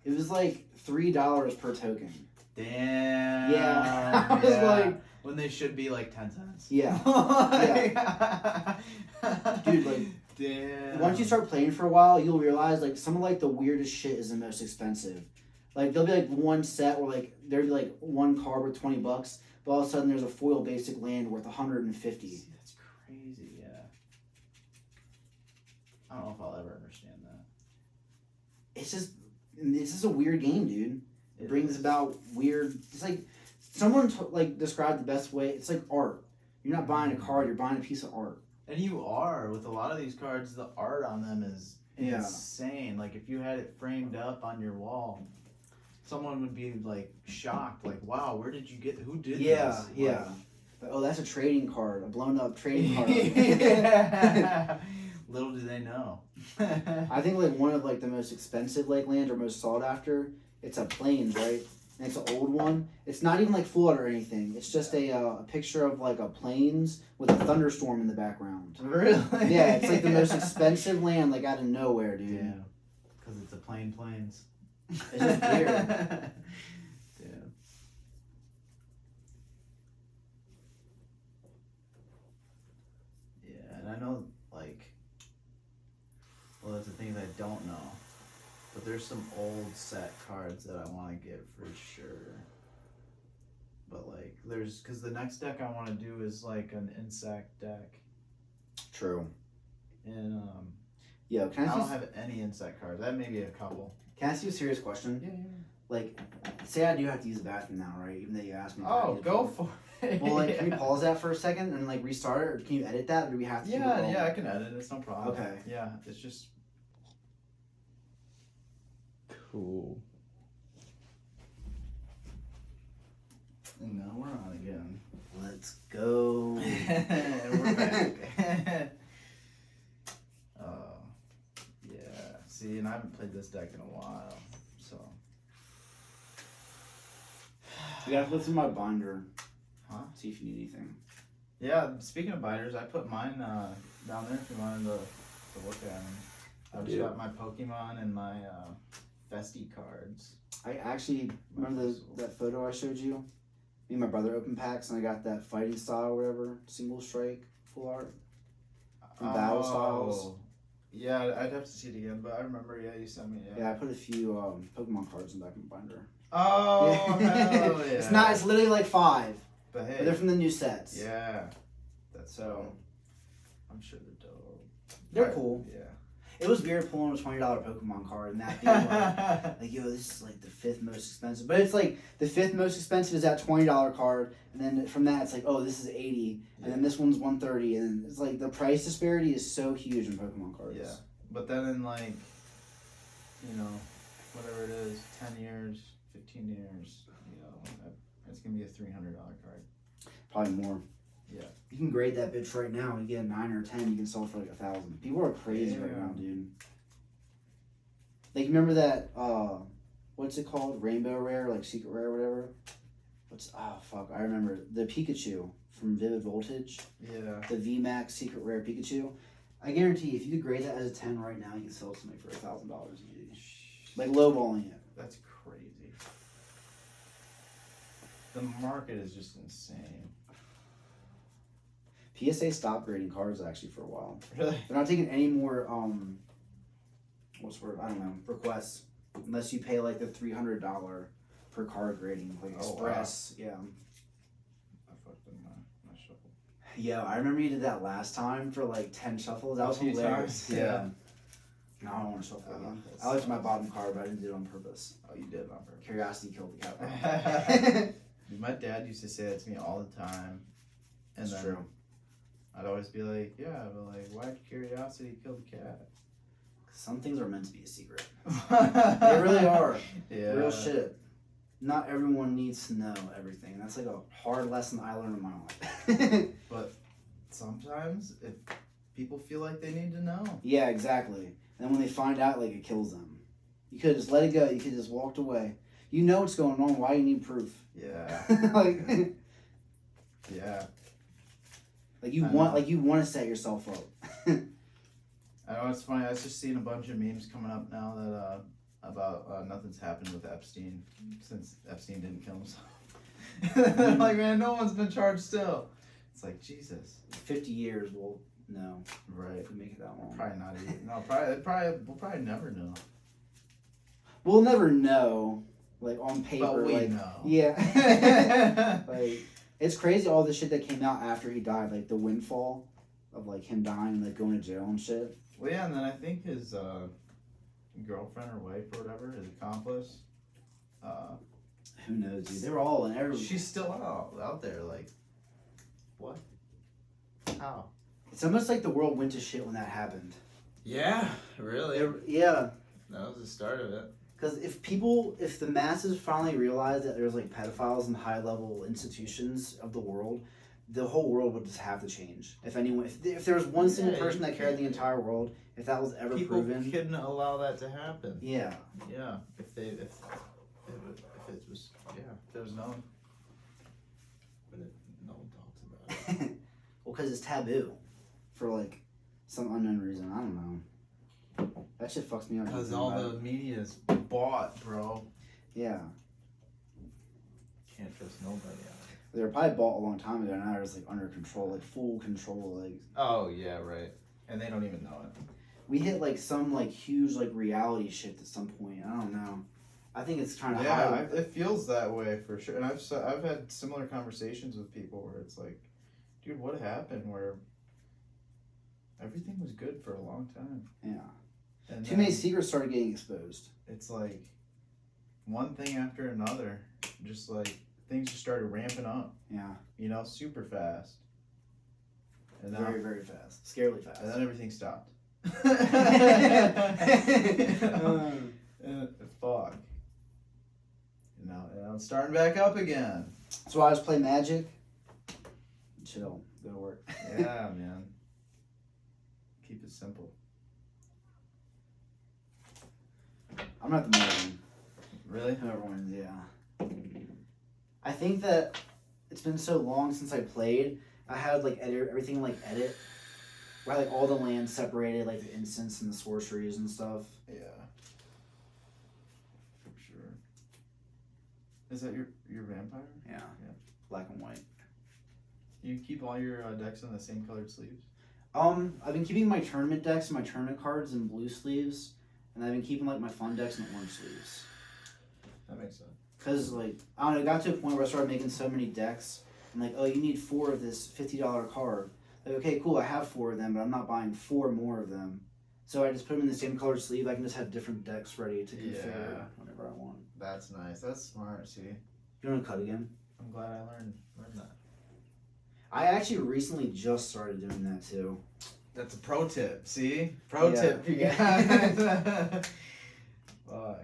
Speaker 2: It was like $3 per token.
Speaker 3: Damn.
Speaker 2: Yeah. I was like,
Speaker 3: when they should be like 10 cents.
Speaker 2: yeah. Dude, like,
Speaker 3: damn.
Speaker 2: once you start playing for a while, you'll realize like some of like the weirdest shit is the most expensive. Like there'll be like one set where like there'll be like one card worth $20, but all of a sudden there's a foil basic land worth 150.
Speaker 3: See, that's crazy. Yeah. I don't know if I'll ever understand that.
Speaker 2: It's just a weird game, dude. It brings
Speaker 3: is.
Speaker 2: about weird. It's like someone like described the best way. It's like art. You're not buying a card. You're buying a piece of art.
Speaker 3: And you are with a lot of these cards. The art on them is
Speaker 2: Yeah.
Speaker 3: insane. Like if you had it framed up on your wall, someone would be like shocked. Like, wow, where did you get? Who did this?
Speaker 2: Yeah. Oh, that's a trading card. A blown up trading card.
Speaker 3: Yeah. Little do they know.
Speaker 2: I think like one of like the most expensive like lands or most sought after. It's a Plains, right? And it's an old one. It's not even like full art or anything. It's just a picture of like a plains with a thunderstorm in the background.
Speaker 3: Really?
Speaker 2: Yeah, it's like the most expensive land like out of nowhere, dude.
Speaker 3: Yeah, because it's a plain plains.
Speaker 2: It's just weird.
Speaker 3: Yeah. Yeah, and I know like, well, that's the thing that I don't know. But there's some old set cards that I want to get for sure. But like, because the next deck I want to do is like an insect deck,
Speaker 2: True.
Speaker 3: and
Speaker 2: Yo,
Speaker 3: I don't have any insect cards. I have maybe a couple.
Speaker 2: Can I ask you a serious question?
Speaker 3: Yeah.
Speaker 2: Like, say I do have to use the bathroom now, right? Even though you asked me. if I
Speaker 3: Oh,
Speaker 2: use it
Speaker 3: go
Speaker 2: before.
Speaker 3: for it.
Speaker 2: Well, like, can we pause that for a second and like restart it, or can you edit that, or do we have to? keep it rolling?
Speaker 3: Yeah, I can edit. It's no problem.
Speaker 2: Okay.
Speaker 3: Yeah, it's just cool.
Speaker 1: And now we're on again.
Speaker 2: Let's go.
Speaker 3: And we're back. Yeah. See, and I haven't played this deck in a while, so.
Speaker 2: We gotta flip through my binder.
Speaker 3: Huh?
Speaker 2: See if you need anything.
Speaker 3: Yeah. Speaking of binders, I put mine down there if you wanted to look at them. I've just got my Pokemon and my Festy cards.
Speaker 2: I actually remember that photo I showed you. Me and my brother opened packs, and I got that fighting style, or whatever, single strike full art from Battle Styles.
Speaker 3: Yeah, I'd have to see it again, but I remember. Yeah, you sent me.
Speaker 2: Yeah, I put a few Pokemon cards in the back of my binder.
Speaker 3: Oh, hell yeah.
Speaker 2: It's not. It's literally like 5,
Speaker 3: But hey,
Speaker 2: but they're from the new sets.
Speaker 3: yeah, that's
Speaker 2: So
Speaker 3: I'm sure they're dope.
Speaker 2: they're cool.
Speaker 3: Yeah.
Speaker 2: It was weird pulling a $20 Pokemon card and that being like, yo, this is like the 5th most expensive. But it's like the 5th most expensive is that $20 card, and then from that it's like, oh, this is 80, and then this one's 130, and it's like the price disparity is so huge in Pokemon cards.
Speaker 3: Yeah, but then in like, you know, whatever it is, 10 years, 15 years, you know, it's gonna be a $300 card.
Speaker 2: Probably more.
Speaker 3: Yeah.
Speaker 2: You can grade that bitch right now. You get a 9 or 10, you can sell it for like 1,000. People are crazy right now, dude. Like, remember that, what's it called? Rainbow Rare, like Secret Rare or whatever? I remember. The Pikachu from Vivid Voltage.
Speaker 3: Yeah.
Speaker 2: The VMAX Secret Rare Pikachu. I guarantee you, if you could grade that as a 10 right now, you can sell it to me for $1,000 easy. Like, lowballing it.
Speaker 3: That's crazy.
Speaker 1: The market is just insane.
Speaker 2: PSA stopped grading cards actually for a while.
Speaker 1: Really?
Speaker 2: They're not taking any more what's the word? I don't know, requests unless you pay like the $300 per card grading, like
Speaker 1: Oh,
Speaker 2: Express. Yeah.
Speaker 1: I fucked in my shuffle.
Speaker 2: Yeah, I remember you did that last time for like 10 shuffles. That
Speaker 1: A
Speaker 2: was
Speaker 1: few
Speaker 2: hilarious.
Speaker 1: times,
Speaker 2: Yeah.
Speaker 1: yeah.
Speaker 2: No, I don't want to shuffle again.
Speaker 1: That
Speaker 2: I looked at my
Speaker 1: sucks.
Speaker 2: bottom card, but I didn't do it on purpose.
Speaker 1: Oh, you did on purpose.
Speaker 2: Curiosity killed the cat.
Speaker 1: Dude, my dad used to say that to me all the time. And
Speaker 2: That's
Speaker 1: then
Speaker 2: true.
Speaker 1: I'd always be like, yeah, but like, why'd curiosity kill the cat?
Speaker 2: Some things are meant to be a secret.
Speaker 1: They
Speaker 2: really are.
Speaker 1: Yeah.
Speaker 2: Real shit. Not everyone needs to know everything. That's like a hard lesson I learned in my life.
Speaker 1: But sometimes if people feel like they need to know.
Speaker 2: Yeah, exactly. And when they find out, like, it kills them. You could just let it go. You could just walked away. You know what's going on. Why you need proof?
Speaker 1: Yeah.
Speaker 2: like,
Speaker 1: Yeah.
Speaker 2: you want to set yourself up.
Speaker 1: I know it's funny. I was just seeing a bunch of memes coming up now that about nothing's happened with Epstein since Epstein didn't kill himself. They're like, man, no one's been charged still. It's like, Jesus.
Speaker 2: 50 years, well, no.
Speaker 1: Right.
Speaker 2: If we make it that long.
Speaker 1: Probably not even. No, we'll probably never know.
Speaker 2: We'll never know, like, on paper.
Speaker 1: But we
Speaker 2: like,
Speaker 1: know.
Speaker 2: Yeah. Like, it's crazy all the shit that came out after he died. Like, the windfall of, like, him dying and, like, going to jail and shit.
Speaker 1: Well, yeah, and then I think his girlfriend or wife or whatever, his accomplice,
Speaker 2: Who knows, dude? They were all in every.
Speaker 1: she's still out there. Like, what? How?
Speaker 2: It's almost like the world went to shit when that happened.
Speaker 3: Yeah, really.
Speaker 2: Yeah.
Speaker 3: That was the start of it.
Speaker 2: Because if the masses finally realize that there's like pedophiles in high level institutions of the world, the whole world would just have to change. If anyone, if there was one single
Speaker 3: Yeah,
Speaker 2: person
Speaker 3: you
Speaker 2: that carried the
Speaker 3: can't-
Speaker 2: entire world, if that was ever
Speaker 3: People
Speaker 2: proven,
Speaker 3: couldn't allow that to happen.
Speaker 2: yeah,
Speaker 3: Yeah, if it was, yeah, if there was known, but no one talks about it.
Speaker 2: well, because it's taboo, for like some unknown reason. I don't know. That shit fucks me up.
Speaker 1: Because
Speaker 2: thinking
Speaker 1: all
Speaker 2: about
Speaker 1: the
Speaker 2: it.
Speaker 1: media's bought, bro.
Speaker 2: Yeah,
Speaker 3: Can't trust nobody out
Speaker 2: they were probably bought a long time ago. Now it's like under control, like full control. Like
Speaker 3: Oh yeah, right.
Speaker 1: And they don't even know it.
Speaker 2: we hit like some like huge like reality shift at some point. I don't know. I think it's trying to
Speaker 1: Yeah,
Speaker 2: highlight.
Speaker 1: it feels that way for sure. And I've had similar conversations with people where it's like, dude, what happened? Where everything was good for a long time.
Speaker 2: Yeah.
Speaker 1: And
Speaker 2: Too many
Speaker 1: then
Speaker 2: secrets started getting exposed.
Speaker 1: it's like one thing after another. Just like things just started ramping up.
Speaker 2: Yeah.
Speaker 1: You know, super fast. And now,
Speaker 2: Very, very fast. Scarily fast.
Speaker 1: and then everything stopped.
Speaker 2: Um,
Speaker 1: Fuck. You know, and it's starting back up again.
Speaker 2: so I just play Magic. Chill. Go to work.
Speaker 1: Yeah, man. Keep it simple.
Speaker 2: I'm not the main.
Speaker 1: Really?
Speaker 2: Whoever wins, yeah. I think that it's been so long since I played. I had like everything like edit. Where I had, like all the lands separated, like the instants and the sorceries and stuff.
Speaker 1: Yeah. For sure. Is that your vampire?
Speaker 2: Yeah.
Speaker 1: Yeah.
Speaker 2: Black and white.
Speaker 1: You keep all your decks in the same colored sleeves?
Speaker 2: I've been keeping my tournament decks and my tournament cards in blue sleeves, and I've been keeping like my fun decks in orange sleeves.
Speaker 1: That makes sense.
Speaker 2: Cause like I don't know, it got to a point where I started making so many decks. I'm like, oh, you need 4 of this $50 card. Like, okay, cool, I have 4 of them, but I'm not buying 4 more of them. So I just put them in the same colored sleeve. I can just have different decks ready to configure
Speaker 1: Yeah.
Speaker 2: whenever I want.
Speaker 1: That's nice. That's smart, see?
Speaker 2: You want to cut again?
Speaker 1: I'm glad I learned that.
Speaker 2: I actually recently just started doing that too.
Speaker 1: That's a pro tip, see? Pro
Speaker 2: Yeah.
Speaker 1: tip, you guys. Fuck.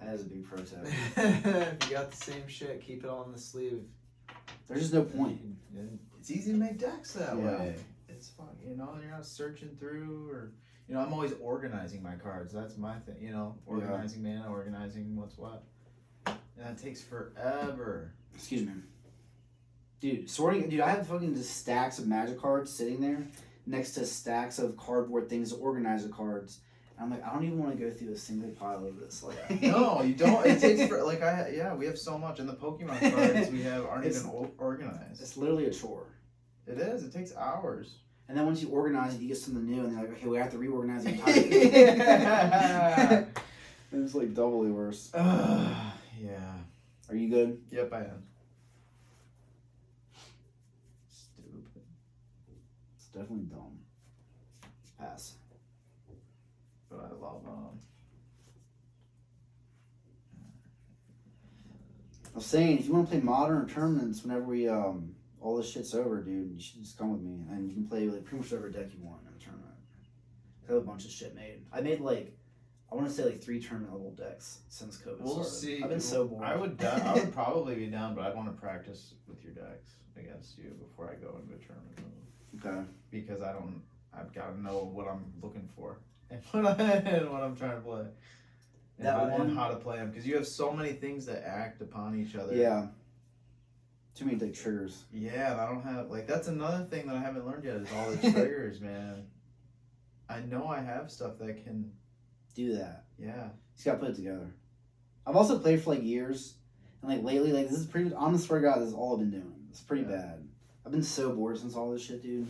Speaker 2: That is a big pro tip.
Speaker 3: If you got the same shit, keep it on the sleeve.
Speaker 2: There's just no point.
Speaker 1: It's easy to make decks that
Speaker 2: Yeah.
Speaker 1: way. It's fun, you know, you're not searching through or, you know, I'm always organizing my cards. That's my thing, you know, organizing mana, organizing what's what. And that takes forever.
Speaker 2: Excuse me. Dude, sorting. Dude, I have fucking just stacks of Magic cards sitting there next to stacks of cardboard things to organize the cards. I'm like, I don't even want to go through a single pile of this. Like,
Speaker 3: No, you don't. It takes for like we have so much, and the Pokemon cards we have aren't
Speaker 2: It's-
Speaker 3: even organized.
Speaker 2: it's literally a chore.
Speaker 3: It is. It takes hours.
Speaker 2: And then once you organize it, you get something new, and they're like, okay, we have to reorganize the entire
Speaker 3: Yeah.
Speaker 2: It was like doubly worse.
Speaker 3: Yeah.
Speaker 2: Are you good?
Speaker 3: Yep, I am. Stupid.
Speaker 2: It's definitely dumb. Pass.
Speaker 3: But I love
Speaker 2: I was saying, if you want to play modern or tournaments, whenever we all this shit's over, dude, you should just come with me, and you can play like pretty much whatever deck you want in the tournament. I have a bunch of shit made. I made like, I want to say like 3 tournament level decks since COVID
Speaker 3: We'll
Speaker 2: started.
Speaker 3: see.
Speaker 2: I've been so bored.
Speaker 3: I would probably be down, but I'd want to practice with your decks against you before I go into a tournament mode.
Speaker 2: Okay.
Speaker 3: Because I've got to know what I'm looking for and what I'm trying to play. And, and how to play them. Because you have so many things that act upon each other.
Speaker 2: Yeah. Too many like triggers.
Speaker 3: Yeah, and I don't have, like, that's another thing that I haven't learned yet is all the triggers, man. I know I have stuff that can
Speaker 2: Do that.
Speaker 3: Yeah.
Speaker 2: You just gotta put it together. I've also played for like years, and like lately, like this is pretty. Honest swear to God, this is all I've been doing. It's pretty bad. I've been so bored since all this shit, dude.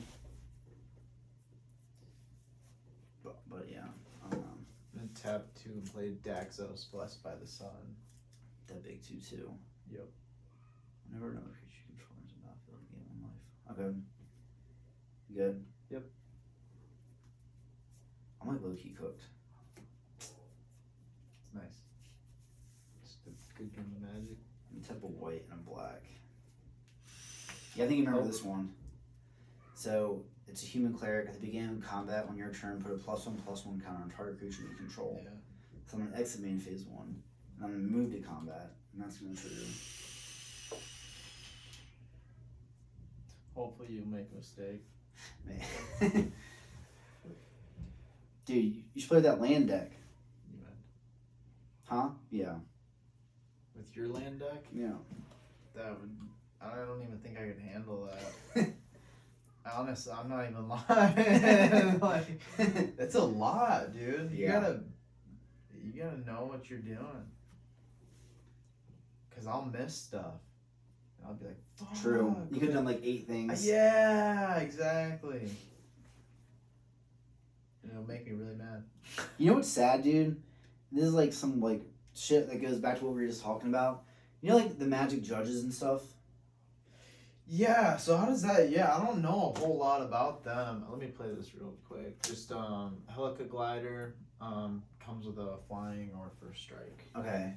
Speaker 2: But yeah, I don't know.
Speaker 3: I'm gonna tap 2 and play Daxos Blessed by the Sun.
Speaker 2: That big 2/2.
Speaker 3: Yep.
Speaker 2: Never know if creature controllers are not feel the game in life. Okay. You good?
Speaker 3: Yep.
Speaker 2: I'm like low key cooked.
Speaker 3: It's nice. Just a good game of Magic.
Speaker 2: I'm a type of white and a black. Yeah, I think you remember this one. So it's a human cleric. At the beginning of combat, on your turn, put a +1/+1 counter on target creature you control.
Speaker 3: Yeah.
Speaker 2: So I'm gonna exit main phase 1, and I'm gonna move to combat, and that's gonna trigger.
Speaker 3: Hopefully you make a mistake.
Speaker 2: Man. Dude, you should play that land deck.
Speaker 3: You meant
Speaker 2: Huh? Yeah.
Speaker 3: with your land deck?
Speaker 2: Yeah.
Speaker 3: That would. I don't even think I could handle that. Honestly, I'm not even lying. Like, it's a lot, dude. You
Speaker 2: Yeah.
Speaker 3: gotta know what you're doing. Cause I'll miss stuff. And I'll be like, fuck.
Speaker 2: True. You could have done like 8 things.
Speaker 3: Yeah, exactly. And it'll make me really mad.
Speaker 2: You know what's sad, dude? This is like some like shit that goes back to what we were just talking about. You know, like the Magic judges and stuff.
Speaker 3: Yeah, so how does that, I don't know a whole lot about them. Let me play this real quick. Just, Helica Glider, comes with a flying or first strike.
Speaker 2: Okay.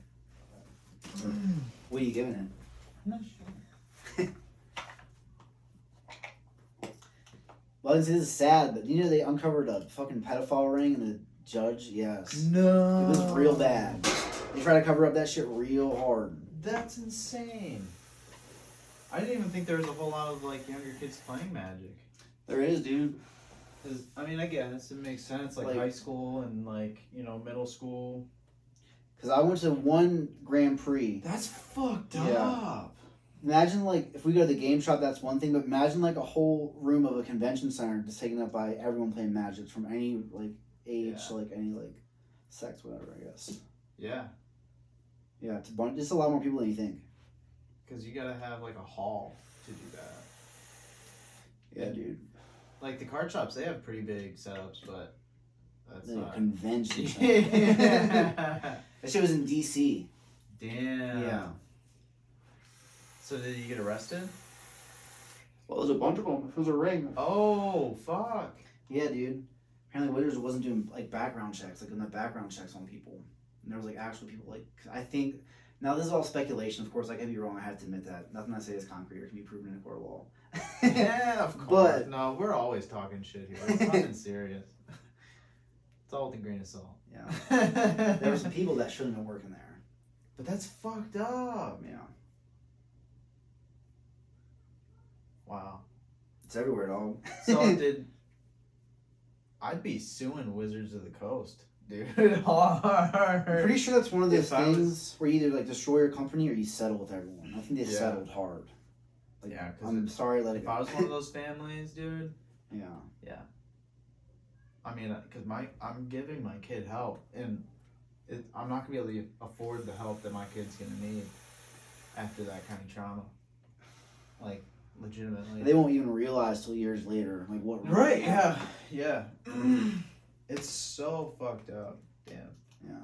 Speaker 2: What are you giving it?
Speaker 3: I'm not sure.
Speaker 2: Well, this is sad, but you know they uncovered a fucking pedophile ring and the judge? Yes.
Speaker 3: No.
Speaker 2: It was real bad. They tried to cover up that shit real hard.
Speaker 3: That's insane. I didn't even think there was a whole lot of, like, younger kids playing Magic.
Speaker 2: There is, dude.
Speaker 3: 'Cause, I mean, I guess it makes sense, like high school and, like, middle school.
Speaker 2: Because I went to one Grand Prix.
Speaker 3: That's fucked
Speaker 2: Yeah.
Speaker 3: up.
Speaker 2: Imagine, like, if we go to the game shop, that's one thing, but imagine, like, a whole room of a convention center just taken up by everyone playing Magic from any, like, age to, like, any, like, sex, whatever, I guess.
Speaker 3: Yeah.
Speaker 2: Yeah, it's a lot more people than you think.
Speaker 3: Because you gotta have, like, a hall to do that.
Speaker 2: Yeah, dude.
Speaker 3: Like, the card shops, they have pretty big setups, but that's
Speaker 2: The
Speaker 3: not...
Speaker 2: convention center.
Speaker 3: Yeah.
Speaker 2: That shit was in D.C.
Speaker 3: Damn.
Speaker 2: Yeah.
Speaker 3: So did you get arrested?
Speaker 2: Well, there's a bunch of them. It was a ring.
Speaker 3: Oh, fuck.
Speaker 2: Yeah, dude. Apparently Wizards wasn't doing, like, background checks, like, enough background checks on people. And there was, like, actual people, like, I think... Now, this is all speculation, of course. I could be wrong. I have to admit that. Nothing I say is concrete or can be proven in a court of law.
Speaker 3: Yeah, of course.
Speaker 2: But-
Speaker 3: no, we're always talking shit here. It's nothing serious. It's all with a grain of salt.
Speaker 2: Yeah. There were some people that shouldn't have been working there.
Speaker 3: But that's fucked up.
Speaker 2: Yeah.
Speaker 3: Wow.
Speaker 2: It's everywhere, dog.
Speaker 3: So I'd be suing Wizards of the Coast, dude. Hard.
Speaker 2: I'm pretty sure that's one of those
Speaker 3: If I was-
Speaker 2: things where you either, like, destroy your company or you settle with everyone. I think they
Speaker 3: Yeah.
Speaker 2: settled hard. Like,
Speaker 3: Yeah, 'cause
Speaker 2: I'm sorry, let it
Speaker 3: If
Speaker 2: go.
Speaker 3: I was one of those families, dude.
Speaker 2: Yeah.
Speaker 3: I mean, because I'm giving my kid help, and I'm not gonna be able to afford the help that my kid's gonna need after that kind of trauma. Like, legitimately.
Speaker 2: They won't even realize till years later, like what.
Speaker 3: Right? Yeah. Yeah. It's so fucked up. Damn.
Speaker 2: Yeah.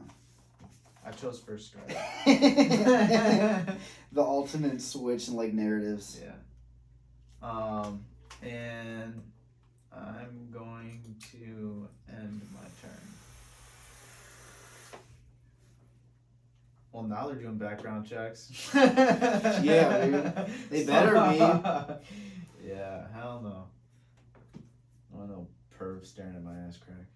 Speaker 3: I chose First Strike.
Speaker 2: The ultimate switch in like narratives.
Speaker 3: Yeah. And I'm going to end my turn. Well, now they're doing background checks.
Speaker 2: Yeah, dude. They better be.
Speaker 3: Yeah, hell no. I don't know, perv staring at my ass crack.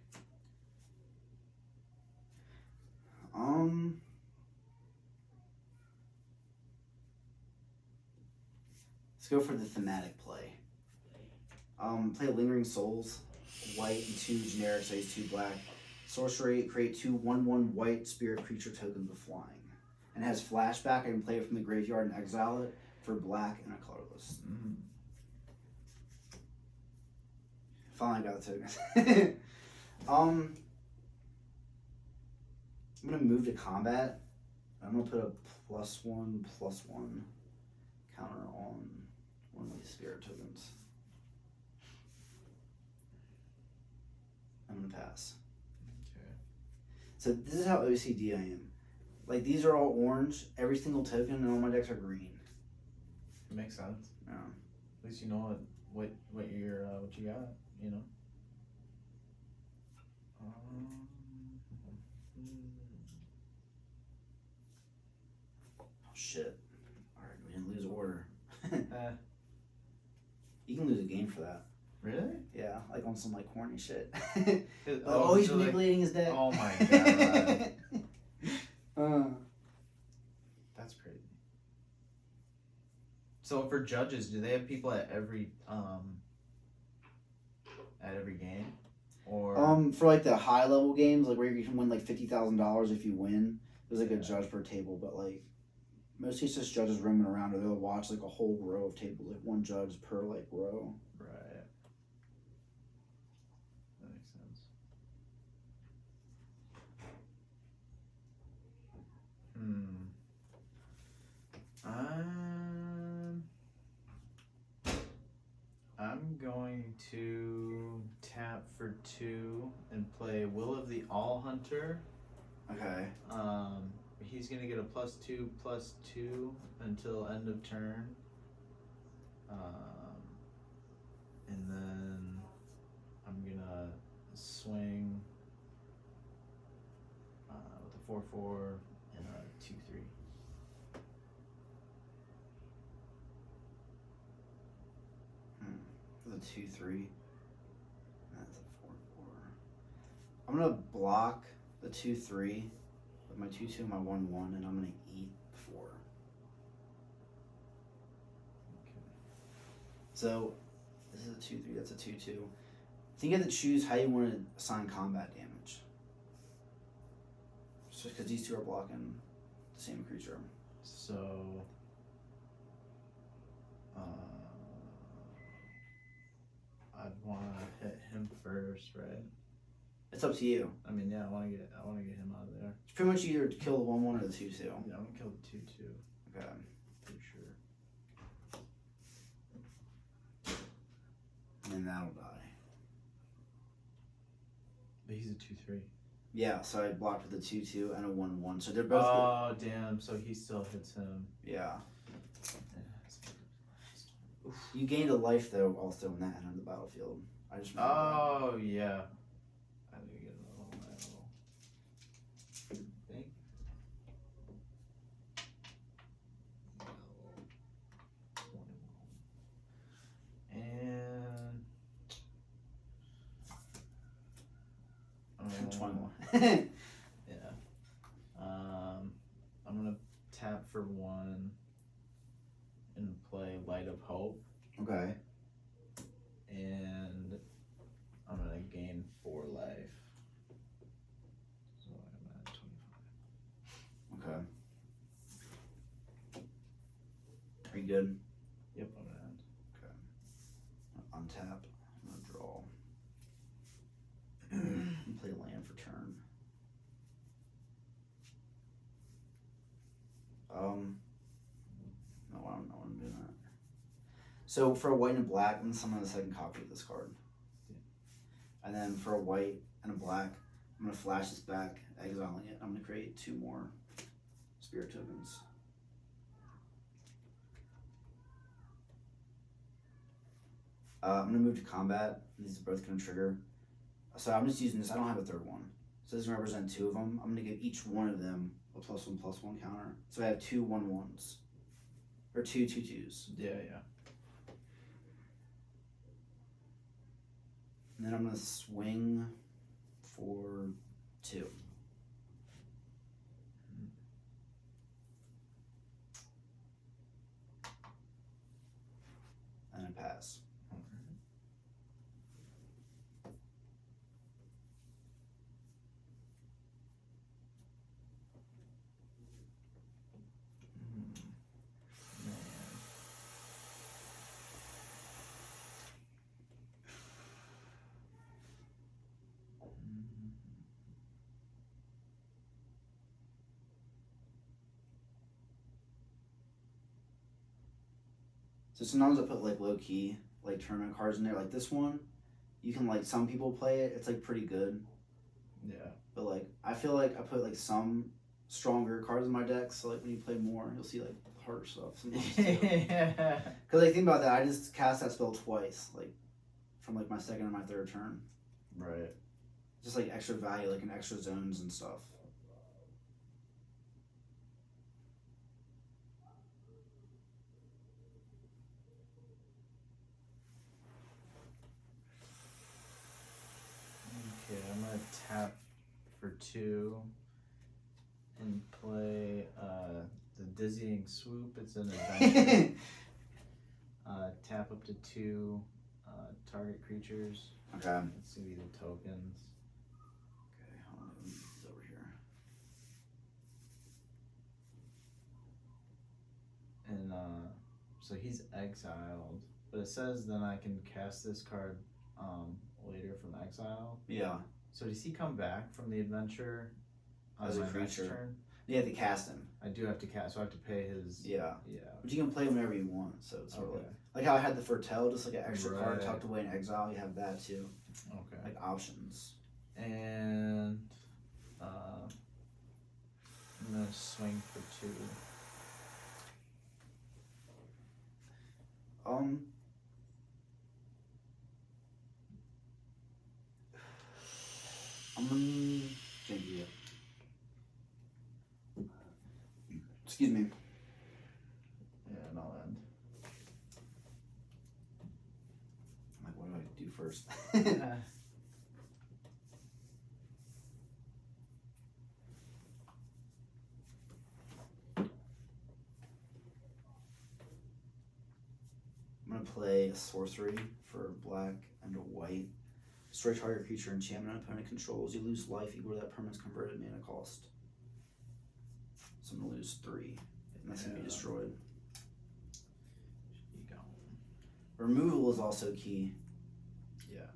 Speaker 2: Let's go for the thematic play. Play Lingering Souls, white and 2 generic, so he's 2 black. Sorcery, create 2 1/1 white spirit creature tokens with flying. And has flashback. I can play it from the graveyard and exile it for black and a colorless.
Speaker 3: Mm-hmm.
Speaker 2: Finally got the tokens. I'm gonna move to combat. I'm gonna put a +1/+1 counter on one of these spirit tokens. I'm gonna pass.
Speaker 3: Okay.
Speaker 2: So this is how OCD I am. Like these are all orange. Every single token and all my decks are green.
Speaker 3: It makes sense.
Speaker 2: Yeah.
Speaker 3: At least you know what you're what you got. You know.
Speaker 2: Oh shit. Alright, we didn't lose order.
Speaker 3: Eh,
Speaker 2: You can lose a game for that.
Speaker 3: really?
Speaker 2: Yeah, like on some like corny shit.
Speaker 3: Oh,
Speaker 2: he's
Speaker 3: so, like,
Speaker 2: manipulating his deck.
Speaker 3: oh my god. That's crazy. So for judges, do they have people at every game, or
Speaker 2: For like the high level games, like where you can win like $50,000 if you win, there's like a
Speaker 3: Yeah.
Speaker 2: judge per table. But like most cases, judges roaming around, or they'll watch like a whole row of tables, like one judge per like row.
Speaker 3: right? That makes sense. I'm going to tap for 2 and play Will of the All Hunter.
Speaker 2: Okay.
Speaker 3: He's gonna get a +2/+2 until end of turn. And then I'm gonna swing with a 4/4 and a 2/3.
Speaker 2: For the 2/3. That's a 4/4. I'm gonna block the 2/3 with my 2/2 and my 1/1, and I'm gonna eat 4.
Speaker 3: Okay.
Speaker 2: So this is a 2/3. That's a 2/2. I think you have to choose how you want to assign combat damage. Just because these two are blocking the same creature.
Speaker 3: So, I'd want to hit him first, right?
Speaker 2: It's up to you.
Speaker 3: I mean, yeah, I want to get him out of there.
Speaker 2: It's pretty much either kill the 1/1 or the 2/2.
Speaker 3: Yeah, I'm gonna kill the 2/2
Speaker 2: Okay.
Speaker 3: for sure.
Speaker 2: And then that'll die.
Speaker 3: But he's a 2/3.
Speaker 2: Yeah, so I blocked with a 2/2 and a 1/1. So they're both
Speaker 3: Oh damn! So he still hits him.
Speaker 2: yeah.
Speaker 3: Yeah,
Speaker 2: You gained a life though also in that end of the battlefield. I just remembered that.
Speaker 3: oh yeah. I need to get another one. Think. And
Speaker 2: 21.
Speaker 3: yeah. I'm gonna tap for 1 and play Light of Hope,
Speaker 2: Okay.
Speaker 3: and I'm gonna gain 4 life. So I'm at 25.
Speaker 2: Okay. Are you good?
Speaker 3: Yep, I'm gonna end.
Speaker 2: Untap. I'm gonna draw. turn. No, I'm doing that. So for a white and a black, I'm gonna summon the second copy of this card. And then for a white and a black, I'm gonna flash this back, exiling it. I'm gonna create 2 more spirit tokens. I'm gonna move to combat. These are both gonna trigger. So I'm just using this. I don't have a third one. So this is gonna represent 2 of them. I'm gonna give each one of them a +1/+1 counter. So I have 2 1/1s. Or 2 2/2s.
Speaker 3: Yeah.
Speaker 2: And then I'm gonna swing for 2. And then pass. So sometimes I put like low key, like tournament cards in there. Like this one, you can like some people play it. It's like pretty good.
Speaker 3: Yeah.
Speaker 2: But like I feel like I put like some stronger cards in my deck. So like when you play more, you'll see like harder stuff sometimes too.
Speaker 3: Yeah.
Speaker 2: Cause like think about that. I just cast that spell twice, like from like my second and my third turn.
Speaker 3: Right.
Speaker 2: Just like extra value, like in extra zones and stuff.
Speaker 3: Okay, I'm gonna tap for 2 and play the Dizzying Swoop. It's an adventure. Tap up to 2 target creatures.
Speaker 2: Okay.
Speaker 3: Let's see the tokens.
Speaker 2: Okay, hold on. Let me move these over here.
Speaker 3: And so he's exiled, but it says then I can cast this card later from exile.
Speaker 2: Yeah.
Speaker 3: So does he come back from the adventure on
Speaker 2: As a
Speaker 3: my next
Speaker 2: creature.
Speaker 3: turn?
Speaker 2: You have to cast him.
Speaker 3: I do have to cast, so I have to pay his.
Speaker 2: Yeah.
Speaker 3: Yeah.
Speaker 2: But you can play whenever you want. So it's sort of
Speaker 3: Okay.
Speaker 2: like how I had the Foretell, just like an extra card
Speaker 3: Right.
Speaker 2: tucked away in exile. You have that too.
Speaker 3: Okay.
Speaker 2: Like options.
Speaker 3: And I'm gonna swing for 2.
Speaker 2: Can't do it. Excuse me.
Speaker 3: Yeah, and I'll end.
Speaker 2: I'm like, what do I do first? I'm gonna play a sorcery for black and a white. Destroy target creature enchantment opponent controls. You lose life equal to that permanent's converted mana cost. So I'm gonna lose 3, and that's gonna be
Speaker 3: Yeah.
Speaker 2: destroyed.
Speaker 3: Should be gone.
Speaker 2: Removal is also key.
Speaker 3: Yeah.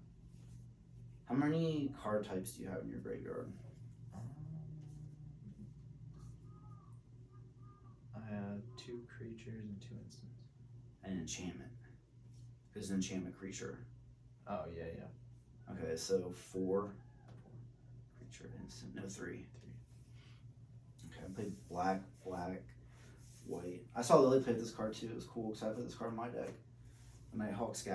Speaker 2: How many card types do you have in your graveyard?
Speaker 3: I have 2 creatures and 2 instants.
Speaker 2: And enchantment. Because an enchantment creature.
Speaker 3: Oh yeah.
Speaker 2: Okay, so 4 creature instant. No, 3. Okay, I played black, white. I saw Lily play this card too. It was cool because I played this card in my deck. The Nighthawk Scout.